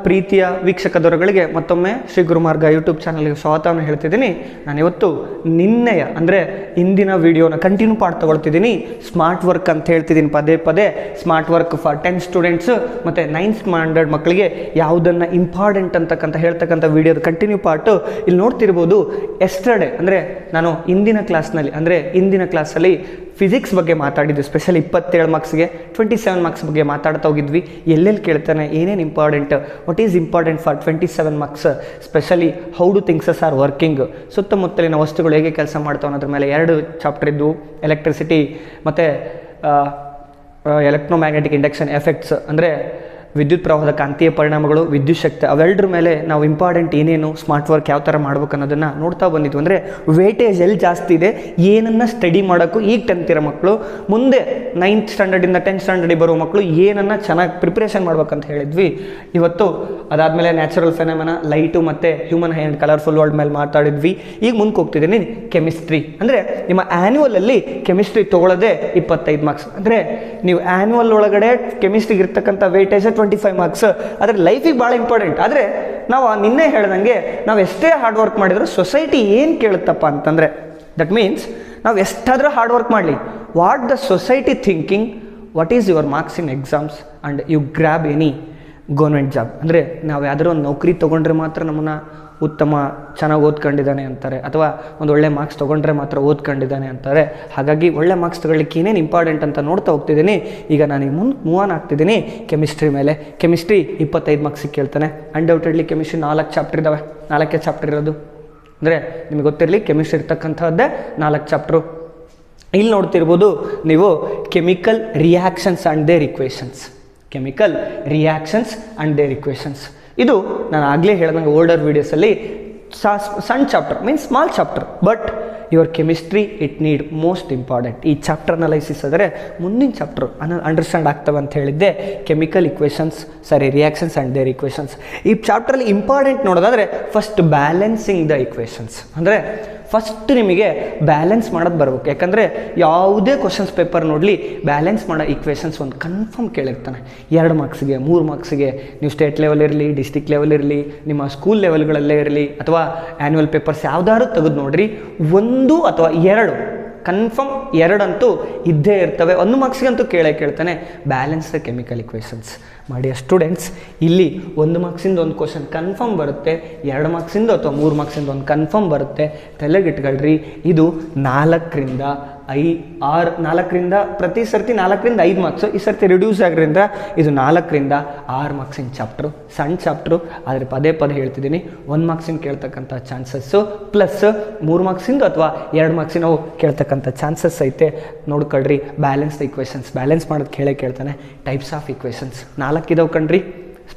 ಪ್ರೀತಿಯ ವೀಕ್ಷಕದವರುಗಳಿಗೆ ಮತ್ತೊಮ್ಮೆ ಶ್ರೀ ಗುರುಮಾರ್ಗ ಯೂಟ್ಯೂಬ್ ಚಾನಲ್ಗೆ ಸ್ವಾಗತವನ್ನು ಹೇಳ್ತಿದ್ದೀನಿ. ನಾನಿವತ್ತು ನಿನ್ನೆಯ ಅಂದರೆ ಇಂದಿನ ವಿಡಿಯೋನ ಕಂಟಿನ್ಯೂ ಪಾರ್ಟ್ ತೊಗೊಳ್ತಿದ್ದೀನಿ. ಸ್ಮಾರ್ಟ್ ವರ್ಕ್ ಅಂತ ಹೇಳ್ತಿದ್ದೀನಿ ಪದೇ ಪದೇ. ಸ್ಮಾರ್ಟ್ ವರ್ಕ್ ಫಾರ್ 10 ಸ್ಟೂಡೆಂಟ್ಸ್ ಮತ್ತು 9th ಸ್ಟ್ಯಾಂಡರ್ಡ್ ಮಕ್ಕಳಿಗೆ ಯಾವುದನ್ನು ಇಂಪಾರ್ಟೆಂಟ್ ಅಂತಕ್ಕಂಥ ಹೇಳ್ತಕ್ಕಂಥ ವಿಡಿಯೋದ ಕಂಟಿನ್ಯೂ ಪಾರ್ಟು ಇಲ್ಲಿ ನೋಡ್ತಿರ್ಬೋದು. ಎಸ್ಟರ್ಡೇ ಅಂದರೆ ನಾನು ಇಂದಿನ ಕ್ಲಾಸಲ್ಲಿ ಫಿಸಿಕ್ಸ್ ಬಗ್ಗೆ ಮಾತಾಡಿದ್ವಿ. ಸ್ಪೆಷಲಿ 27 ಮಾರ್ಕ್ಸ್ಗೆ 27 ಮಾರ್ಕ್ಸ್ ಬಗ್ಗೆ ಮಾತಾಡ್ತಾ ಹೋಗಿದ್ವಿ. ಎಲ್ಲೆಲ್ಲಿ ಕೇಳ್ತಾನೆ, ಏನೇನು important, what is important for 27 marks, specially how do things are working, ಸುತ್ತಮುತ್ತಲಿನ ವಸ್ತುಗಳು ಹೇಗೆ ಕೆಲಸ ಮಾಡ್ತಾವೆ ಅನ್ನೋದ್ರ ಮೇಲೆ 2 ಚಾಪ್ಟರ್ ಇದ್ದು. ಎಲೆಕ್ಟ್ರಿಸಿಟಿ ಮತ್ತು ಎಲೆಕ್ಟ್ರೋಮ್ಯಾಗ್ನೆಟಿಕ್ ಇಂಡಕ್ಷನ್ ಎಫೆಕ್ಟ್ಸ್ ಅಂದರೆ ವಿದ್ಯುತ್ ಪ್ರವಾಹದ ಕಾಂತೀಯ ಪರಿಣಾಮಗಳು, ವಿದ್ಯುತ್ ಶಕ್ತಿ, ಅವೆಲ್ಲರ ಮೇಲೆ ನಾವು ಇಂಪಾರ್ಟೆಂಟ್ ಏನೇನು, ಸ್ಮಾರ್ಟ್ ವರ್ಕ್ ಯಾವ ಥರ ಮಾಡ್ಬೇಕು ಅನ್ನೋದನ್ನು ನೋಡ್ತಾ ಬಂದಿದ್ವಿ. ಅಂದರೆ ವೇಟೇಜ್ ಎಲ್ಲಿ ಜಾಸ್ತಿ ಇದೆ, ಏನನ್ನು ಸ್ಟಡಿ ಮಾಡೋಕ್ಕೂ ಈಗ 10th ಇರೋ ಮಕ್ಕಳು, ಮುಂದೆ 9th ಸ್ಟ್ಯಾಂಡರ್ಡಿಂದ 10th ಸ್ಟ್ಯಾಂಡರ್ಡಿಗೆ ಬರೋ ಮಕ್ಕಳು ಏನನ್ನು ಚೆನ್ನಾಗಿ ಪ್ರಿಪ್ರೇಷನ್ ಮಾಡ್ಬೇಕಂತ ಹೇಳಿದ್ವಿ. ಇವತ್ತು ಅದಾದಮೇಲೆ ನ್ಯಾಚುರಲ್ ಫೆನಮೆನ, ಲೈಟು ಮತ್ತು ಹ್ಯೂಮನ್ ಹ್ಯಾಂಡ್ ಕಲರ್ಫುಲ್ ವರ್ಲ್ಡ್ ಮೇಲೆ ಮಾತಾಡಿದ್ವಿ. ಈಗ ಮುಂದೆ ಹೋಗ್ತಿದ್ದೀನಿ ಕೆಮಿಸ್ಟ್ರಿ. ಅಂದರೆ ನಿಮ್ಮ ಆ್ಯನ್ಯುವಲಲ್ಲಿ ಕೆಮಿಸ್ಟ್ರಿ ತೊಗೊಳ್ಳೋದೇ 25 ಮಾರ್ಕ್ಸ್. ಅಂದರೆ ನೀವು ಆ್ಯನ್ಯುವಲ್ ಒಳಗಡೆ ಕೆಮಿಸ್ಟ್ರಿಗೆ ಇರ್ತಕ್ಕಂಥ ವೇಟೇಜ್ 25 ಮಾರ್ಕ್ಸ್. ಆದರೆ ಲೈಫಿಗೆ ಭಾಳ ಇಂಪಾರ್ಟೆಂಟ್. ಆದರೆ ನಾವು ನಿನ್ನೆ ಹೇಳ್ದಂಗೆ ನಾವು ಎಷ್ಟೇ ಹಾರ್ಡ್ ವರ್ಕ್ ಮಾಡಿದರೂ ಸೊಸೈಟಿ ಏನು ಕೇಳುತ್ತಪ್ಪ ಅಂತಂದರೆ, ದಟ್ ಮೀನ್ಸ್ ನಾವು ಎಷ್ಟಾದರೂ ಹಾರ್ಡ್ ವರ್ಕ್ ಮಾಡಲಿ, what the society thinking, what is your marks in exams and you grab any government job. ಅಂದರೆ ನಾವು ಯಾವ್ದಾದ್ರು ಒಂದು ನೌಕರಿ ತೊಗೊಂಡ್ರೆ ಮಾತ್ರ ನಮ್ಮನ್ನು ಉತ್ತಮ, ಚೆನ್ನಾಗಿ ಓದ್ಕೊಂಡಿದ್ದಾನೆ ಅಂತಾರೆ, ಅಥವಾ ಒಂದು ಒಳ್ಳೆ ಮಾರ್ಕ್ಸ್ ತೊಗೊಂಡ್ರೆ ಮಾತ್ರ ಓದ್ಕೊಂಡಿದ್ದಾನೆ ಅಂತಾರೆ. ಹಾಗಾಗಿ ಒಳ್ಳೆ ಮಾರ್ಕ್ಸ್ ತೊಗೊಳ್ಳಿಕ್ಕೆ ಏನೇನು ಇಂಪಾರ್ಟೆಂಟ್ ಅಂತ ನೋಡ್ತಾ ಹೋಗ್ತಿದ್ದೀನಿ. ಈಗ ನಾನು ಮುಂದೆ ಮೂವ್ ಆನ್ ಆಗ್ತಿದ್ದೀನಿ ಕೆಮಿಸ್ಟ್ರಿ ಮೇಲೆ. ಕೆಮಿಸ್ಟ್ರಿ 25 ಮಾರ್ಕ್ಸಿಗೆ ಕೇಳ್ತಾನೆ. ಅನ್ಡೌಟೆಡ್ಲಿ ಕೆಮಿಸ್ಟ್ರಿ 4 ಚಾಪ್ಟರ್ ಇದ್ದಾವೆ. 4 ಚಾಪ್ಟರ್ ಇರೋದು ಅಂದರೆ ನಿಮಗೆ ಗೊತ್ತಿರಲಿ, ಕೆಮಿಸ್ಟ್ರಿ ಇರ್ತಕ್ಕಂಥದ್ದೇ 4 ಚಾಪ್ಟ್ರು. ಇಲ್ಲಿ ನೋಡ್ತಿರ್ಬೋದು ನೀವು chemical reactions and their equations. Chemical reactions and their equations ಇದು ನಾನು ಆಗಲೇ ಹೇಳ್ದಂಗೆ ಓಲ್ಡರ್ ವೀಡಿಯೋಸಲ್ಲಿ ಸಣ್ಣ chapter, means small chapter, but your chemistry it need most important. ಈ ಚಾಪ್ಟರ್ ಅನಲೈಸಿಸ್ ಆದರೆ ಮುಂದಿನ ಚಾಪ್ಟರ್ ಅಂಡರ್ಸ್ಟ್ಯಾಂಡ್ ಆಗ್ತವೆ ಅಂತ ಹೇಳಿದ್ದೆ. Chemical reactions and their equations. ಈ ಚಾಪ್ಟ್ರಲ್ಲಿ ಇಂಪಾರ್ಟೆಂಟ್ ನೋಡೋದಾದರೆ ಫಸ್ಟ್ ಬ್ಯಾಲೆನ್ಸಿಂಗ್ ದ ಇಕ್ವೇಷನ್ಸ್. ಅಂದರೆ ಫಸ್ಟ್ ನಿಮಗೆ ಬ್ಯಾಲೆನ್ಸ್ ಮಾಡೋದು ಬರ್ಬೇಕು. ಯಾಕಂದರೆ ಯಾವುದೇ ಕ್ವಶನ್ಸ್ ಪೇಪರ್ ನೋಡಲಿ, ಬ್ಯಾಲೆನ್ಸ್ ಮಾಡೋ ಈಕ್ವೇಷನ್ಸ್ ಒಂದು ಕನ್ಫರ್ಮ್ ಕೇಳಿರ್ತಾನೆ. 2 ಮಾರ್ಕ್ಸಿಗೆ 3 ಮಾರ್ಕ್ಸಿಗೆ, ನೀವು ಸ್ಟೇಟ್ ಲೆವೆಲ್ ಇರಲಿ, ಡಿಸ್ಟ್ರಿಕ್ಟ್ ಲೆವೆಲ್ ಇರಲಿ, ನಿಮ್ಮ ಸ್ಕೂಲ್ ಲೆವೆಲ್ಗಳಲ್ಲೇ ಇರಲಿ, ಅಥವಾ ಆ್ಯನ್ಯುವಲ್ ಪೇಪರ್ಸ್ ಯಾವ್ದಾದ್ರು ತೆಗೆದು ನೋಡಿರಿ, 1 ಅಥವಾ 2 ಕನ್ಫರ್ಮ್, 2 ಅಂತೂ ಇದ್ದೇ ಇರ್ತವೆ. 1 ಮಾರ್ಕ್ಸಿಗಂತೂ ಕೇಳ್ತಾನೆ. ಬ್ಯಾಲೆನ್ಸ್ ದ ಕೆಮಿಕಲ್ ಇಕ್ವೇಷನ್ಸ್ ಮಾಡಿ ಸ್ಟೂಡೆಂಟ್ಸ್. ಇಲ್ಲಿ 1 ಮಾರ್ಕ್ಸಿಂದ ಒಂದು ಕ್ವಶನ್ ಕನ್ಫರ್ಮ್ ಬರುತ್ತೆ, 2 ಮಾರ್ಕ್ಸಿಂದ ಅಥವಾ 3 ಮಾರ್ಕ್ಸಿಂದ ಒಂದು ಕನ್ಫರ್ಮ್ ಬರುತ್ತೆ. ತಲೆಗಿಟ್ಕೊಳ್ರಿ, ಇದು 4ರಿಂದ ಪ್ರತಿ ಸರ್ತಿ 4ರಿಂದ 5 ಮಾರ್ಕ್ಸು. ಈ ಸರ್ತಿ ರಿಡ್ಯೂಸ್ ಆಗಿರೋದ್ರಿಂದ ಇದು 4ರಿಂದ 6 ಮಾರ್ಕ್ಸಿನ ಚಾಪ್ಟ್ರು. ಸಣ್ಣ ಚಾಪ್ಟ್ರು, ಆದರೆ ಪದೇ ಹೇಳ್ತಿದ್ದೀನಿ, 1 ಮಾರ್ಕ್ಸಿನ ಕೇಳ್ತಕ್ಕಂಥ ಚಾನ್ಸಸ್ಸು, ಪ್ಲಸ್ 3 ಮಾರ್ಕ್ಸಿಂದ ಅಥವಾ 2 ಮಾರ್ಕ್ಸಿನ ಕೇಳ್ತಕ್ಕಂಥ ಚಾನ್ಸಸ್ ಐತೆ. ನೋಡ್ಕೊಳ್ರಿ, ಬ್ಯಾಲೆನ್ಸ್ ದ ಇಕ್ವೇಷನ್ಸ್. ಬ್ಯಾಲೆನ್ಸ್ ಮಾಡೋದು ಕೇಳ್ತಾನೆ. ಟೈಪ್ಸ್ ಆಫ್ ಇಕ್ವೇಷನ್ಸ್ 4 ಇದಾವೆ ಕಣ್ರಿ.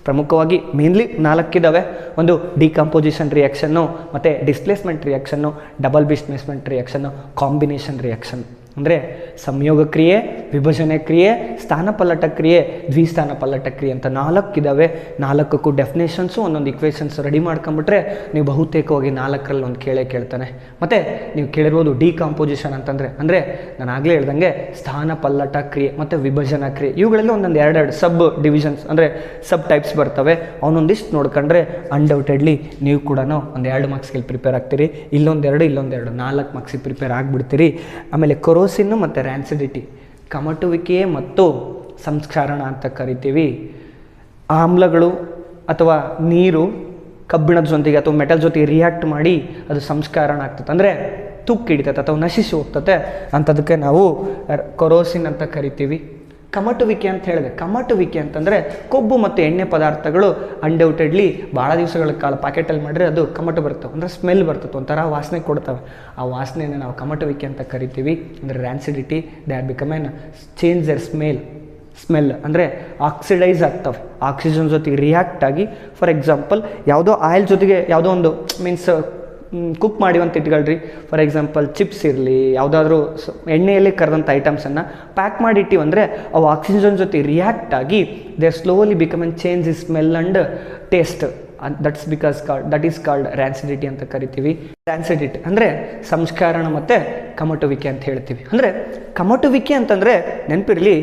ಪ್ರಮುಖವಾಗಿ ಮೇನ್ಲಿ 4 ಇದ್ದಾವೆ. ಒಂದು ಡಿಕಂಪೋಸಿಷನ್ ರಿಯಾಕ್ಷನ್ನು, ಮತ್ತು displacement reaction, double displacement reaction, combination reaction. ಅಂದರೆ ಸಂಯೋಗ ಕ್ರಿಯೆ, ವಿಭಜನೆ ಕ್ರಿಯೆ, ಸ್ಥಾನಪಲ್ಲಟ ಕ್ರಿಯೆ, ದ್ವಿಸ್ಥಾನಪಲ್ಲಟ ಕ್ರಿಯೆ ಅಂತ 4 ಇದ್ದಾವೆ. 4ಕ್ಕೂ ಡೆಫಿನೇಷನ್ಸು, ಒಂದೊಂದು ಇಕ್ವೇಷನ್ಸ್ ರೆಡಿ ಮಾಡ್ಕೊಂಬಿಟ್ರೆ ನೀವು ಬಹುತೇಕವಾಗಿ 4ರಲ್ಲಿ ಒಂದು ಕೇಳ್ತಾನೆ. ಮತ್ತು ನೀವು ಕೇಳಿರ್ಬೋದು ಡಿಕಂಪೋಸಿಷನ್ ಅಂತಂದರೆ, ಅಂದರೆ ನಾನು ಆಗಲೇ ಹೇಳ್ದಂಗೆ ಸ್ಥಾನಪಲ್ಲಟ ಕ್ರಿಯೆ ಮತ್ತು ವಿಭಜನಾ ಕ್ರಿಯೆ, ಇವುಗಳಲ್ಲಿ ಒಂದೊಂದು 2 ಸಬ್ ಡಿವಿಷನ್ಸ್ ಅಂದರೆ ಸಬ್ ಟೈಪ್ಸ್ ಬರ್ತವೆ. ಅವನೊಂದಿಷ್ಟು ನೋಡ್ಕೊಂಡ್ರೆ ಅನ್ಡೌಟೆಡ್ಲಿ ನೀವು ಕೂಡ ಒಂದು 2 ಮಾರ್ಕ್ಸ್ಗೆ ಪ್ರಿಪೇರ್ ಆಗ್ತೀರಿ. ಇಲ್ಲೊಂದು 2 4 ಮಾರ್ಕ್ಸಿಗೆ ಪ್ರಿಪೇರ್ ಆಗಿಬಿಡ್ತೀರಿ. ಆಮೇಲೆ ಕೊರೋಸಿನ್ ಮತ್ತು ರ್ಯಾನ್ಸಿಡಿಟಿ, ಕಮಟುವಿಕೆ ಮತ್ತು ಸಂಸ್ಕರಣ ಅಂತ ಕರಿತೀವಿ. ಆಮ್ಲಗಳು ಅಥವಾ ನೀರು ಕಬ್ಬಿಣದ ಜೊತೆಗೆ ಅಥವಾ ಮೆಟಲ್ ಜೊತೆಗೆ ರಿಯಾಕ್ಟ್ ಮಾಡಿ ಅದು ಸಂಸ್ಕರಣ ಆಗ್ತದೆ, ಅಂದರೆ ತುಕ್ಕು ಹಿಡಿತದೆ ಅಥವಾ ನಶಿಸಿ ಹೋಗ್ತದೆ. ಅಂಥದಕ್ಕೆ ನಾವು ಕೊರೋಸಿನ್ ಅಂತ ಕರಿತೀವಿ. ಕಮಟುವಿಕೆ ಅಂತ ಹೇಳಿದೆ. ಕಮಟುವಿಕೆ ಅಂತಂದರೆ ಕೊಬ್ಬು ಮತ್ತು ಎಣ್ಣೆ ಪದಾರ್ಥಗಳು ಅನ್ಡೌಟೆಡ್ಲಿ ಭಾಳ ದಿವಸಗಳ ಕಾಲ ಪ್ಯಾಕೆಟಲ್ಲಿ ಮಾಡಿದ್ರೆ ಅದು ಕಮಟು ಬರ್ತವೆ, ಅಂದರೆ ಸ್ಮೆಲ್ ಬರ್ತದೆ, ಒಂಥರ ವಾಸನೆ ಕೊಡ್ತವೆ. ಆ ವಾಸನೆಯನ್ನು ನಾವು ಕಮಟುವಿಕೆ ಅಂತ ಕರಿತೀವಿ. ಅಂದರೆ rancidity, they are become and change their smell ಅಂದರೆ ಆಕ್ಸಿಡೈಸ್ ಆಗ್ತವೆ, ಆಕ್ಸಿಜನ್ ಜೊತೆಗೆ ರಿಯಾಕ್ಟ್ ಆಗಿ. ಫಾರ್ ಎಕ್ಸಾಂಪಲ್, ಯಾವುದೋ ಆಯಿಲ್ ಜೊತೆಗೆ ಯಾವುದೋ ಒಂದು ಮೀನ್ಸ್ ಕುಕ್ ಮಾಡಿ ಅಂತ ಇಟ್ಕೊಳ್ರಿ. ಫಾರ್ ಎಕ್ಸಾಂಪಲ್ ಚಿಪ್ಸ್ ಇರಲಿ, ಯಾವುದಾದ್ರೂ ಎಣ್ಣೆಯಲ್ಲಿ ಕರೆದಂಥ ಐಟಮ್ಸನ್ನು ಪ್ಯಾಕ್ ಮಾಡಿ ಇಟ್ಟಿವಂದರೆ ಅವು ಆಕ್ಸಿಜನ್ ಜೊತೆ ರಿಯಾಕ್ಟ್ ಆಗಿ they slowly become and change is smell and taste. That is called rancidity ಅಂತ ಕರಿತೀವಿ. ರ್ಯಾನ್ಸಿಡಿಟಿ ಅಂದರೆ ಸಂಸ್ಕರಣ ಮತ್ತು ಕಮಟುವಿಕೆ ಅಂತ ಹೇಳ್ತೀವಿ. ಅಂದರೆ ಕಮಟುವಿಕೆ ಅಂತಂದರೆ ನೆನಪಿರಲಿ,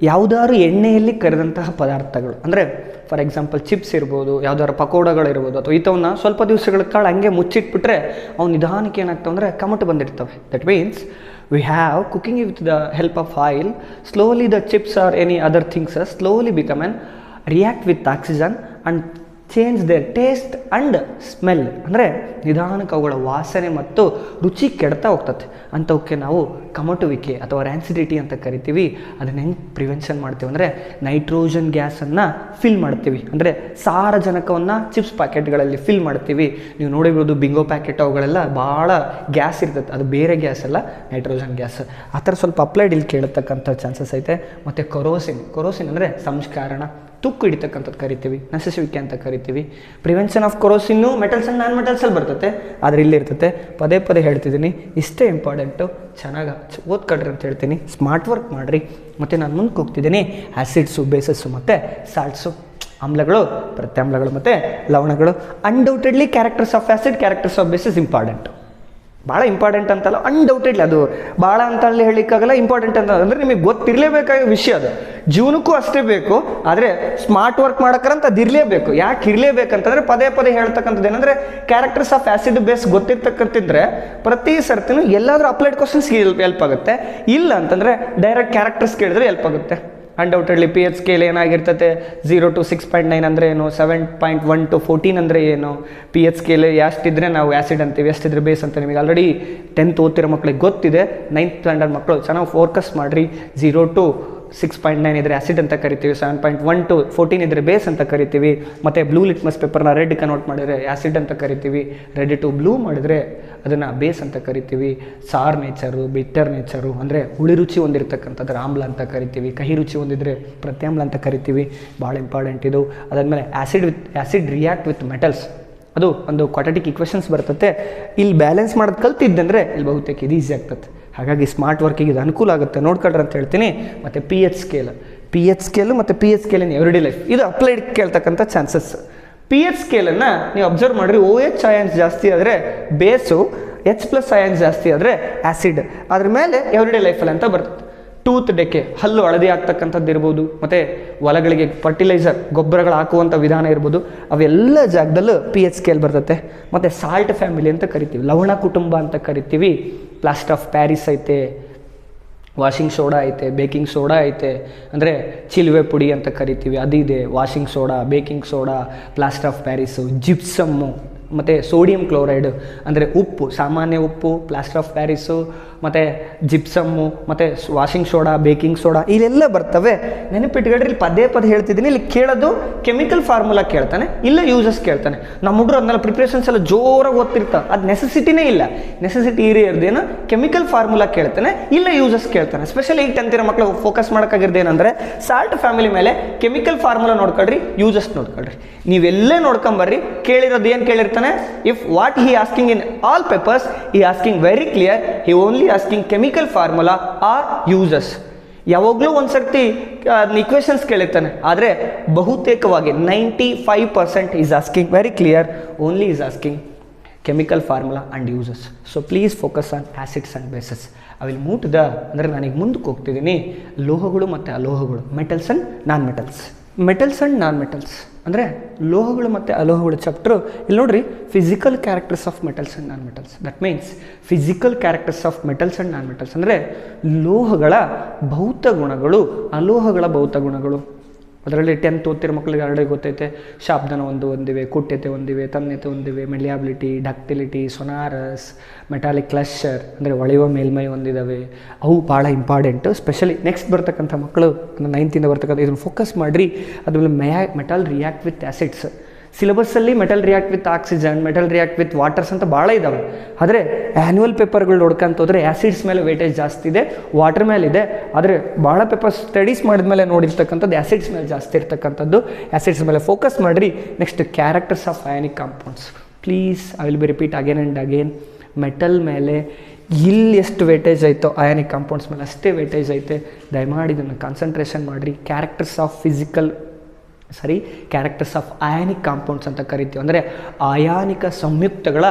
ಯಾವುದಾದ್ರು ಎಣ್ಣೆಯಲ್ಲಿ ಕರೆದಂತಹ ಪದಾರ್ಥಗಳು, ಅಂದರೆ ಫಾರ್ ಎಕ್ಸಾಂಪಲ್ ಚಿಪ್ಸ್ ಇರ್ಬೋದು, ಯಾವುದಾದ್ರು ಪಕೋಡಗಳಿರ್ಬೋದು, ಅಥವಾ ಇಂಥವನ್ನ ಸ್ವಲ್ಪ ದಿವಸಗಳ ಕಾಲ ಹಂಗೆ ಮುಚ್ಚಿಟ್ಬಿಟ್ರೆ ಅವ್ನು ನಿಧಾನಕ್ಕೆ ಏನಾಗ್ತವೆ ಅಂದರೆ ಕಮಟು ಬಂದಿರ್ತವೆ. That means we have cooking with the help of oil, slowly the chips or any other things slowly become and react with oxygen and change their taste and smell. ಅಂದರೆ ನಿಧಾನಕ್ಕೆ ಅವುಗಳ ವಾಸನೆ ಮತ್ತು ರುಚಿ ಕೆಡ್ತಾ ಹೋಗ್ತದೆ. ಅಂಥವಕ್ಕೆ ನಾವು ಕಮಟುವಿಕೆ ಅಥವಾ ರ್ಯಾನ್ಸಿಡಿಟಿ ಅಂತ ಕರಿತೀವಿ. ಅದನ್ನ ಹೆಂಗೆ ಪ್ರಿವೆನ್ಷನ್ ಮಾಡ್ತೀವಿ ಅಂದರೆ ನೈಟ್ರೋಜನ್ ಗ್ಯಾಸನ್ನು ಫಿಲ್ ಮಾಡ್ತೀವಿ, ಅಂದರೆ ಸಾರಜನಕವನ್ನು ಚಿಪ್ಸ್ ಪ್ಯಾಕೆಟ್ಗಳಲ್ಲಿ ಫಿಲ್ ಮಾಡ್ತೀವಿ. ನೀವು ನೋಡಿರ್ಬೋದು ಬಿಂಗೋ ಪ್ಯಾಕೆಟ್ ಅವುಗಳೆಲ್ಲ ಭಾಳ ಗ್ಯಾಸ್ ಇರ್ತದೆ, ಅದು ಬೇರೆ ಗ್ಯಾಸ್ ಅಲ್ಲ, ನೈಟ್ರೋಜನ್ ಗ್ಯಾಸ್. ಆ ಥರ ಸ್ವಲ್ಪ ಅಪ್ಲೈಡ್ ಇಲ್ಲಿ ಕೇಳತಕ್ಕಂಥ ಚಾನ್ಸಸ್ ಐತೆ. ಮತ್ತು ಕೊರೋಸಿನ್ ಅಂದರೆ ಸಂಸ್ಕಾರಣ, ತುಕ್ಕು ಹಿಡಿತಕ್ಕಂಥದ್ದು ಕರಿತೀವಿ, ನಶಿಸುವಿಕೆ ಅಂತ ಕರಿತೀವಿ. ಪ್ರಿವೆನ್ಷನ್ ಆಫ್ ಕೊರೋಸಿನ್ನು ಮೆಟಲ್ಸ್ ಆ್ಯಂಡ್ ನಾನ್ ಮೆಟಲ್ಸಲ್ಲಿ ಬರ್ತದೆ, ಆದರೆ ಇಲ್ಲಿ ಇರ್ತದೆ. ಪದೇ ಪದೇ ಹೇಳ್ತಿದ್ದೀನಿ, ಇಷ್ಟೇ ಇಂಪಾರ್ಟೆಂಟು. ಚೆನ್ನಾಗಿ ಓದ್ಕೊಳ್ರಿ ಅಂತ ಹೇಳ್ತೀನಿ, ಸ್ಮಾರ್ಟ್ ವರ್ಕ್ ಮಾಡಿರಿ. ಮತ್ತು ನಾನು ಮುಂದಕ್ಕೆ ಹೋಗ್ತಿದ್ದೀನಿ, ಆ್ಯಸಿಡ್ಸು, ಬೇಸಸ್ಸು ಮತ್ತು ಸಾಲ್ಟ್ಸು, ಆಮ್ಲಗಳು, ಪ್ರತ್ಯಾಮ್ಲಗಳು ಮತ್ತು ಲವಣಗಳು. Undoubtedly characters of acid, characters of bases important. ಭಾಳ ಇಂಪಾರ್ಟೆಂಟ್ ಅಂತಲ್ಲ, ಅನ್ಡೌಟೆಡ್ಲಿ, ಅದು ಭಾಳ ಅಂತ ಅಲ್ಲಿ ಹೇಳಿಕ್ಕಾಗಲ್ಲ, ಇಂಪಾರ್ಟೆಂಟ್ ಅಂತ ಅಂದರೆ ನಿಮಗೆ ಗೊತ್ತಿರಲೇಬೇಕಾದ ವಿಷಯ ಅದು. ಜೀವನಕ್ಕೂ ಅಷ್ಟೇ ಬೇಕು, ಆದರೆ ಸ್ಮಾರ್ಟ್ ವರ್ಕ್ ಮಾಡೋಕ್ಕಂತ ಅದು ಇರಲೇಬೇಕು. ಯಾಕೆ ಇರಲೇಬೇಕಂತಂದರೆ ಪದೇ ಪದೇ ಹೇಳ್ತಕ್ಕಂಥದ್ದು ಏನಂದರೆ ಕ್ಯಾರೆಕ್ಟರ್ಸ್ ಆಫ್ ಆ್ಯಸಿಡ್ ಬೇಸ್ ಗೊತ್ತಿರ್ತಕ್ಕಂತಿದ್ರೆ ಪ್ರತಿ ಸರ್ತಿನೂ ಎಲ್ಲಾದರೂ ಅಪ್ಲೈಡ್ ಕ್ವಶನ್ಸ್ಗೆ ಹೆಲ್ಪ್ ಆಗುತ್ತೆ. ಇಲ್ಲ ಅಂತಂದರೆ ಡೈರೆಕ್ಟ್ ಕ್ಯಾರೆಕ್ಟರ್ಸ್ ಕೇಳಿದ್ರೆ ಹೆಲ್ಪ್ ಆಗುತ್ತೆ. ಅನ್ಡೌಟೆಡ್ಲಿ pH ಸ್ಕೇಲ್ ಏನಾಗಿರ್ತದೆ, 0 to 6.9 ಅಂದರೆ ಏನು, 7.1 to 14 ಅಂದರೆ ಏನು, pH ಸ್ಕೇಲ್ ಎಷ್ಟಿದ್ರೆ ನಾವು ಆ್ಯಸಿಡ್ ಅಂತೀವಿ, ಎಷ್ಟಿದ್ರೆ ಬೇಸ್ ಅಂತ ನಿಮಗೆ ಆಲ್ರೆಡಿ 10th ಓದ್ತಿರೋ ಮಕ್ಕಳಿಗೆ ಗೊತ್ತಿದೆ. 9th ಸ್ಟ್ಯಾಂಡರ್ಡ್ ಮಕ್ಕಳು ಚೆನ್ನಾಗಿ ಫೋಕಸ್ ಮಾಡಿರಿ. 0 to 6.9 ಇದ್ರೆ ಆ್ಯಸಿಡ್ ಅಂತ ಕರಿತೀವಿ, 7.1 to 14 ಇದ್ರೆ ಬೇಸ್ ಅಂತ ಕರಿತೀವಿ. ಮತ್ತು ಬ್ಲೂ ಲಿಟ್ಮಸ್ ಪೇಪರ್ನ ರೆಡ್ ಕನ್ವರ್ಟ್ ಮಾಡಿದರೆ ಆ್ಯಸಿಡ್ ಅಂತ ಕರಿತೀವಿ, ರೆಡ್ ಟು ಬ್ಲೂ ಮಾಡಿದರೆ ಅದನ್ನು ಬೇಸ್ ಅಂತ ಕರಿತೀವಿ. ಸಾರ್ ನೇಚರು, ಬಿಟ್ಟರ್ ನೇಚರು ಅಂದರೆ ಹುಳಿ ರುಚಿ ಹೊಂದಿರತಕ್ಕಂಥದ್ದು ಆಮ್ಲ ಅಂತ ಕರಿತೀವಿ, ಕಹಿ ರುಚಿ ಹೊಂದಿದ್ರೆ ಪ್ರತ್ಯಾಮ್ಲ ಅಂತ ಕರಿತೀವಿ. ಭಾಳ ಇಂಪಾರ್ಟೆಂಟ್ ಇದು. ಅದಾದಮೇಲೆ ಆ್ಯಸಿಡ್ ರಿಯಾಕ್ಟ್ ವಿತ್ ಮೆಟಲ್ಸ್, ಅದು ಒಂದು ಕ್ವಾಡ್ರಾಟಿಕ್ ಇಕ್ವೇಷನ್ಸ್ ಬರ್ತದೆ. ಇಲ್ಲಿ ಬ್ಯಾಲೆನ್ಸ್ ಮಾಡೋದು ಕಲ್ತಿದ್ದಂದರೆ ಇಲ್ಲಿ ಬಹುತೇಕ ಇದು ಈಸಿ ಆಗ್ತದೆ. ಹಾಗಾಗಿ ಸ್ಮಾರ್ಟ್ ವರ್ಕಿಗೆ ಇದು ಅನುಕೂಲ ಆಗುತ್ತೆ, ನೋಡ್ಕೊಳ್ರಿ ಅಂತ ಹೇಳ್ತೀನಿ. ಮತ್ತು pH ಸ್ಕೇಲು ಮತ್ತು pH ಸ್ಕೇಲಿನ ಎವ್ರಿಡೇ ಲೈಫ್, ಇದು ಅಪ್ಲೈಡ್ ಕೇಳ್ತಕ್ಕಂಥ ಚಾನ್ಸಸ್. pH ಸ್ಕೇಲನ್ನು ನೀವು ಅಬ್ಸರ್ವ್ ಮಾಡಿರಿ, OH ಅಯಾನ್ಸ್ ಜಾಸ್ತಿ ಆದರೆ ಬೇಸು, H+ ಅಯಾನ್ಸ್ ಜಾಸ್ತಿ ಆದರೆ ಆ್ಯಸಿಡ್. ಅದ್ರ ಮೇಲೆ ಎವ್ರಿಡೇ ಲೈಫಲ್ಲಿ ಅಂತ ಬರ್ತದೆ. ಟೂತ್ ಡೆಕೆ, ಹಲ್ಲು ಹಳದಿ ಆಗ್ತಕ್ಕಂಥದ್ದು ಇರ್ಬೋದು, ಮತ್ತು ಹೊಲಗಳಿಗೆ ಫರ್ಟಿಲೈಸರ್ ಗೊಬ್ಬರಗಳು ಹಾಕುವಂಥ ವಿಧಾನ ಇರ್ಬೋದು, ಅವೆಲ್ಲ ಜಾಗದಲ್ಲೂ pH ಸ್ಕೇಲ್ ಬರ್ತದೆ. ಮತ್ತು ಸಾಲ್ಟ್ ಫ್ಯಾಮಿಲಿ ಅಂತ ಕರಿತೀವಿ, ಲವಣ ಕುಟುಂಬ ಅಂತ ಕರಿತೀವಿ. ಪ್ಲಾಸ್ಟರ್ ಆಫ್ ಪ್ಯಾರಿಸ್ ಐತೆ, ವಾಷಿಂಗ್ ಸೋಡಾ ಐತೆ, ಬೇಕಿಂಗ್ ಸೋಡಾ ಐತೆ, ಅಂದರೆ ಚಿಲ್ವೆ ಪುಡಿ ಅಂತ ಕರಿತೀವಿ, ಅದಿದೆ. Washing soda, baking soda, plaster of Paris, gypsum, ಮತ್ತು ಸೋಡಿಯಂ ಕ್ಲೋರೈಡ್ ಅಂದರೆ ಉಪ್ಪು, ಸಾಮಾನ್ಯ ಉಪ್ಪು, ಪ್ಲಾಸ್ಟರ್ ಆಫ್ ಪ್ಯಾರಿಸು, ಮತ್ತು ಜಿಪ್ಸಮ್ಮು, ಮತ್ತು ವಾಷಿಂಗ್ ಸೋಡಾ, ಬೇಕಿಂಗ್ ಸೋಡಾ, ಇಲ್ಲೆಲ್ಲ ಬರ್ತವೆ. ನೆನಪಿಟ್ಕೊಳ್ರಿ, ಇಲ್ಲಿ ಪದೇ ಪದೇ ಹೇಳ್ತಿದ್ದೀನಿ. ಇಲ್ಲಿ ಕೇಳೋದು ಕೆಮಿಕಲ್ ಫಾರ್ಮುಲಾ ಕೇಳ್ತಾನೆ, ಇಲ್ಲ ಯೂಸಸ್ ಕೇಳ್ತಾನೆ. ನಮ್ಮ ಹುಡುಗರು ಅದನ್ನೆಲ್ಲ ಪ್ರಿಪ್ರೇಷನ್ಸ್ ಎಲ್ಲ ಜೋರಾಗಿ ಓದ್ತಿರ್ತಾರೆ, ಅದು ನೆಸೆಸಿಟಿನೇ ಇಲ್ಲ. ನೆಸೆಸಿಟಿ ಇರೋದೇನು, ಕೆಮಿಕಲ್ ಫಾರ್ಮುಲಾ ಕೇಳ್ತಾನೆ, ಇಲ್ಲ ಯೂಸಸ್ ಕೇಳ್ತಾನೆ. ಸ್ಪೆಷಲಿ ಈಗ 10th ಇರೋ ಮಕ್ಕಳು ಫೋಕಸ್ ಮಾಡೋಕ್ಕಾಗಿರೋದು ಏನಂದರೆ ಸಾಲ್ಟ್ ಫ್ಯಾಮಿಲಿ ಮೇಲೆ ಕೆಮಿಕಲ್ ಫಾರ್ಮುಲಾ ನೋಡ್ಕೊಳ್ರಿ, ಯೂಸಸ್ ನೋಡ್ಕೊಳ್ರಿ. ನೀವೆಲ್ಲೇ ನೋಡ್ಕೊಂಬರ್ರಿ, ಕೇಳಿರೋದು ಏನು ಕೇಳಿರ್ತಾನೆ. If what he asking in all papers, he asking very clear, he only asking chemical formula or uses. ಯಾವಾಗಲೂ ಒಂದು ಸರ್ತಿ ಇಕ್ವೇಷನ್ಸ್ ಕೇಳಿರ್ತಾನೆ, ಆದರೆ ಬಹುತೇಕವಾಗಿ 95% is asking very clear, only is asking chemical formula and uses. So please focus on acids and bases. I will move to the, ಅಂದರೆ ನಾನೀಗ ಮುಂದಕ್ಕೆ ಹೋಗ್ತಿದ್ದೀನಿ, ಲೋಹಗಳು ಮತ್ತು ಅಲೋಹಗಳು, metals and non metals. Metals and non metals ಅಂದರೆ ಲೋಹಗಳು ಮತ್ತು ಅಲೋಹಗಳು ಚಾಪ್ಟರು. ಇಲ್ಲಿ ನೋಡ್ರಿ, physical characters of metals and non metals. That means physical characters of metals and non metals ಅಂದರೆ ಲೋಹಗಳ ಭೌತ ಗುಣಗಳು, ಅಲೋಹಗಳ ಭೌತ ಗುಣಗಳು. ಅದರಲ್ಲಿ 10th ಓದ್ತಿರೋ ಮಕ್ಕಳಿಗೆ ಆಲ್ರೆಡಿ ಗೊತ್ತೈತೆ. ಶಾಬ್ದನ ಹೊಂದಿವೆ, ಕುಟ್ಯತೆ ಹೊಂದಿವೆ, ತನ್ಯತೆ ಹೊಂದಿವೆ, ಮೆಲಿಯಾಬಿಲಿಟಿ, ಡಕ್ಟಿಲಿಟಿ, ಸೊನಾರಸ್, ಮೆಟಾಲಿಕ್ ಕ್ಲಸ್ಟರ್ ಅಂದರೆ ಹೊಳೆಯುವ ಮೇಲ್ಮೈ ಹೊಂದಿದ್ದಾವೆ. ಅವು ಭಾಳ ಇಂಪಾರ್ಟೆಂಟು. ಸ್ಪೆಷಲಿ ನೆಕ್ಸ್ಟ್ ಬರ್ತಕ್ಕಂಥ ಮಕ್ಕಳು 9th ಬರ್ತಕ್ಕಂಥ ಇದನ್ನು ಫೋಕಸ್ ಮಾಡಿರಿ. ಅದ್ಮೇಲೆ ಮೆಟಲ್ ರಿಯಾಕ್ಟ್ ವಿತ್ ಆ್ಯಸಿಡ್ಸ್. ಸಿಲೆಬಸ್ಸಲ್ಲಿ metal react with oxygen, metal react with waters ಅಂತ ಭಾಳ ಇದ್ದಾವೆ. ಆದರೆ ಆ್ಯನ್ಯುವಲ್ ಪೇಪರ್ಗಳು ನೋಡ್ಕೊಂತ ಹೋದರೆ ಆ್ಯಸಿಡ್ಸ್ ಮೇಲೆ ವೇಟೇಜ್ ಜಾಸ್ತಿ ಇದೆ, ವಾಟರ್ ಮೇಲೆ ಇದೆ. ಆದರೆ ಭಾಳ ಪೇಪರ್ಸ್ ಸ್ಟಡೀಸ್ ಮಾಡಿದ್ಮೇಲೆ ನೋಡಿರ್ತಕ್ಕಂಥದ್ದು ಆ್ಯಸಿಡ್ಸ್ ಮೇಲೆ ಜಾಸ್ತಿ ಇರ್ತಕ್ಕಂಥದ್ದು. ಆ್ಯಸಿಡ್ಸ್ ಮೇಲೆ ಫೋಕಸ್ ಮಾಡಿರಿ. Next characters of ionic compounds. Please I will be repeat again and again. Metal ಮೇಲೆ ಇಲ್ಲಿ ಎಷ್ಟು ವೇಟೇಜ್ ಆಯಿತೋ ಅಯಾನಿಕ್ ಕಾಂಪೌಂಡ್ಸ್ ಮೇಲೆ ಅಷ್ಟೇ ವೇಟೇಜ್ ಐತೆ. ದಯಮಾಡಿ ಇದನ್ನು ಕಾನ್ಸಂಟ್ರೇಷನ್ ಮಾಡಿರಿ. ಕ್ಯಾರೆಕ್ಟರ್ಸ್ ಆಫ್ ಅಯಾನಿಕ್ ಕಾಂಪೌಂಡ್ಸ್ ಅಂತ ಕರಿತೀವಿ. ಅಂದರೆ ಅಯಾನಿಕ ಸಂಯುಕ್ತಗಳ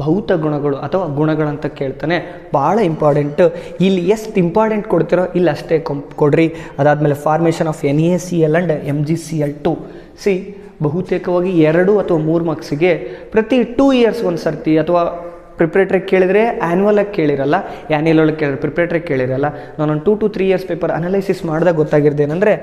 ಭೌತ ಗುಣಗಳು ಅಥವಾ ಗುಣಗಳಂತ ಕೇಳ್ತಾನೆ. ಭಾಳ ಇಂಪಾರ್ಟೆಂಟ್. ಇಲ್ಲಿ ಎಷ್ಟು ಇಂಪಾರ್ಟೆಂಟ್ ಕೊಡ್ತಿರೋ ಇಲ್ಲಿ ಅಷ್ಟೇ ಕೊಡ್ರಿ. ಅದಾದಮೇಲೆ formation of NaCl and MgCl2. ಬಹುತೇಕವಾಗಿ 2 ಅಥವಾ 3 ಮಾರ್ಕ್ಸಿಗೆ ಪ್ರತಿ 2 ಇಯರ್ಸ್ ಒಂದು ಸರ್ತಿ ಅಥವಾ ಪ್ರಿಪ್ರೇಟ್ರಿ ಕೇಳಿದರೆ ಆ್ಯನ್ಯುವಲಾಗಿ ಕೇಳಿರಲ್ಲ, ಆ್ಯನ್ಯುವಲ್ ಒಳಗೆ ಕೇಳಿದ್ರೆ ಪ್ರಿಪ್ರೇಟ್ರಿ ಕೇಳಿರಲ್ಲ. ನಾನೊಂದು 2 to 3 ಇಯರ್ಸ್ ಪೇಪರ್ ಅನಲೈಸಿಸ್ ಮಾಡಿದಾಗ ಗೊತ್ತಾಗಿರ್ದೇನೆಂದರೆ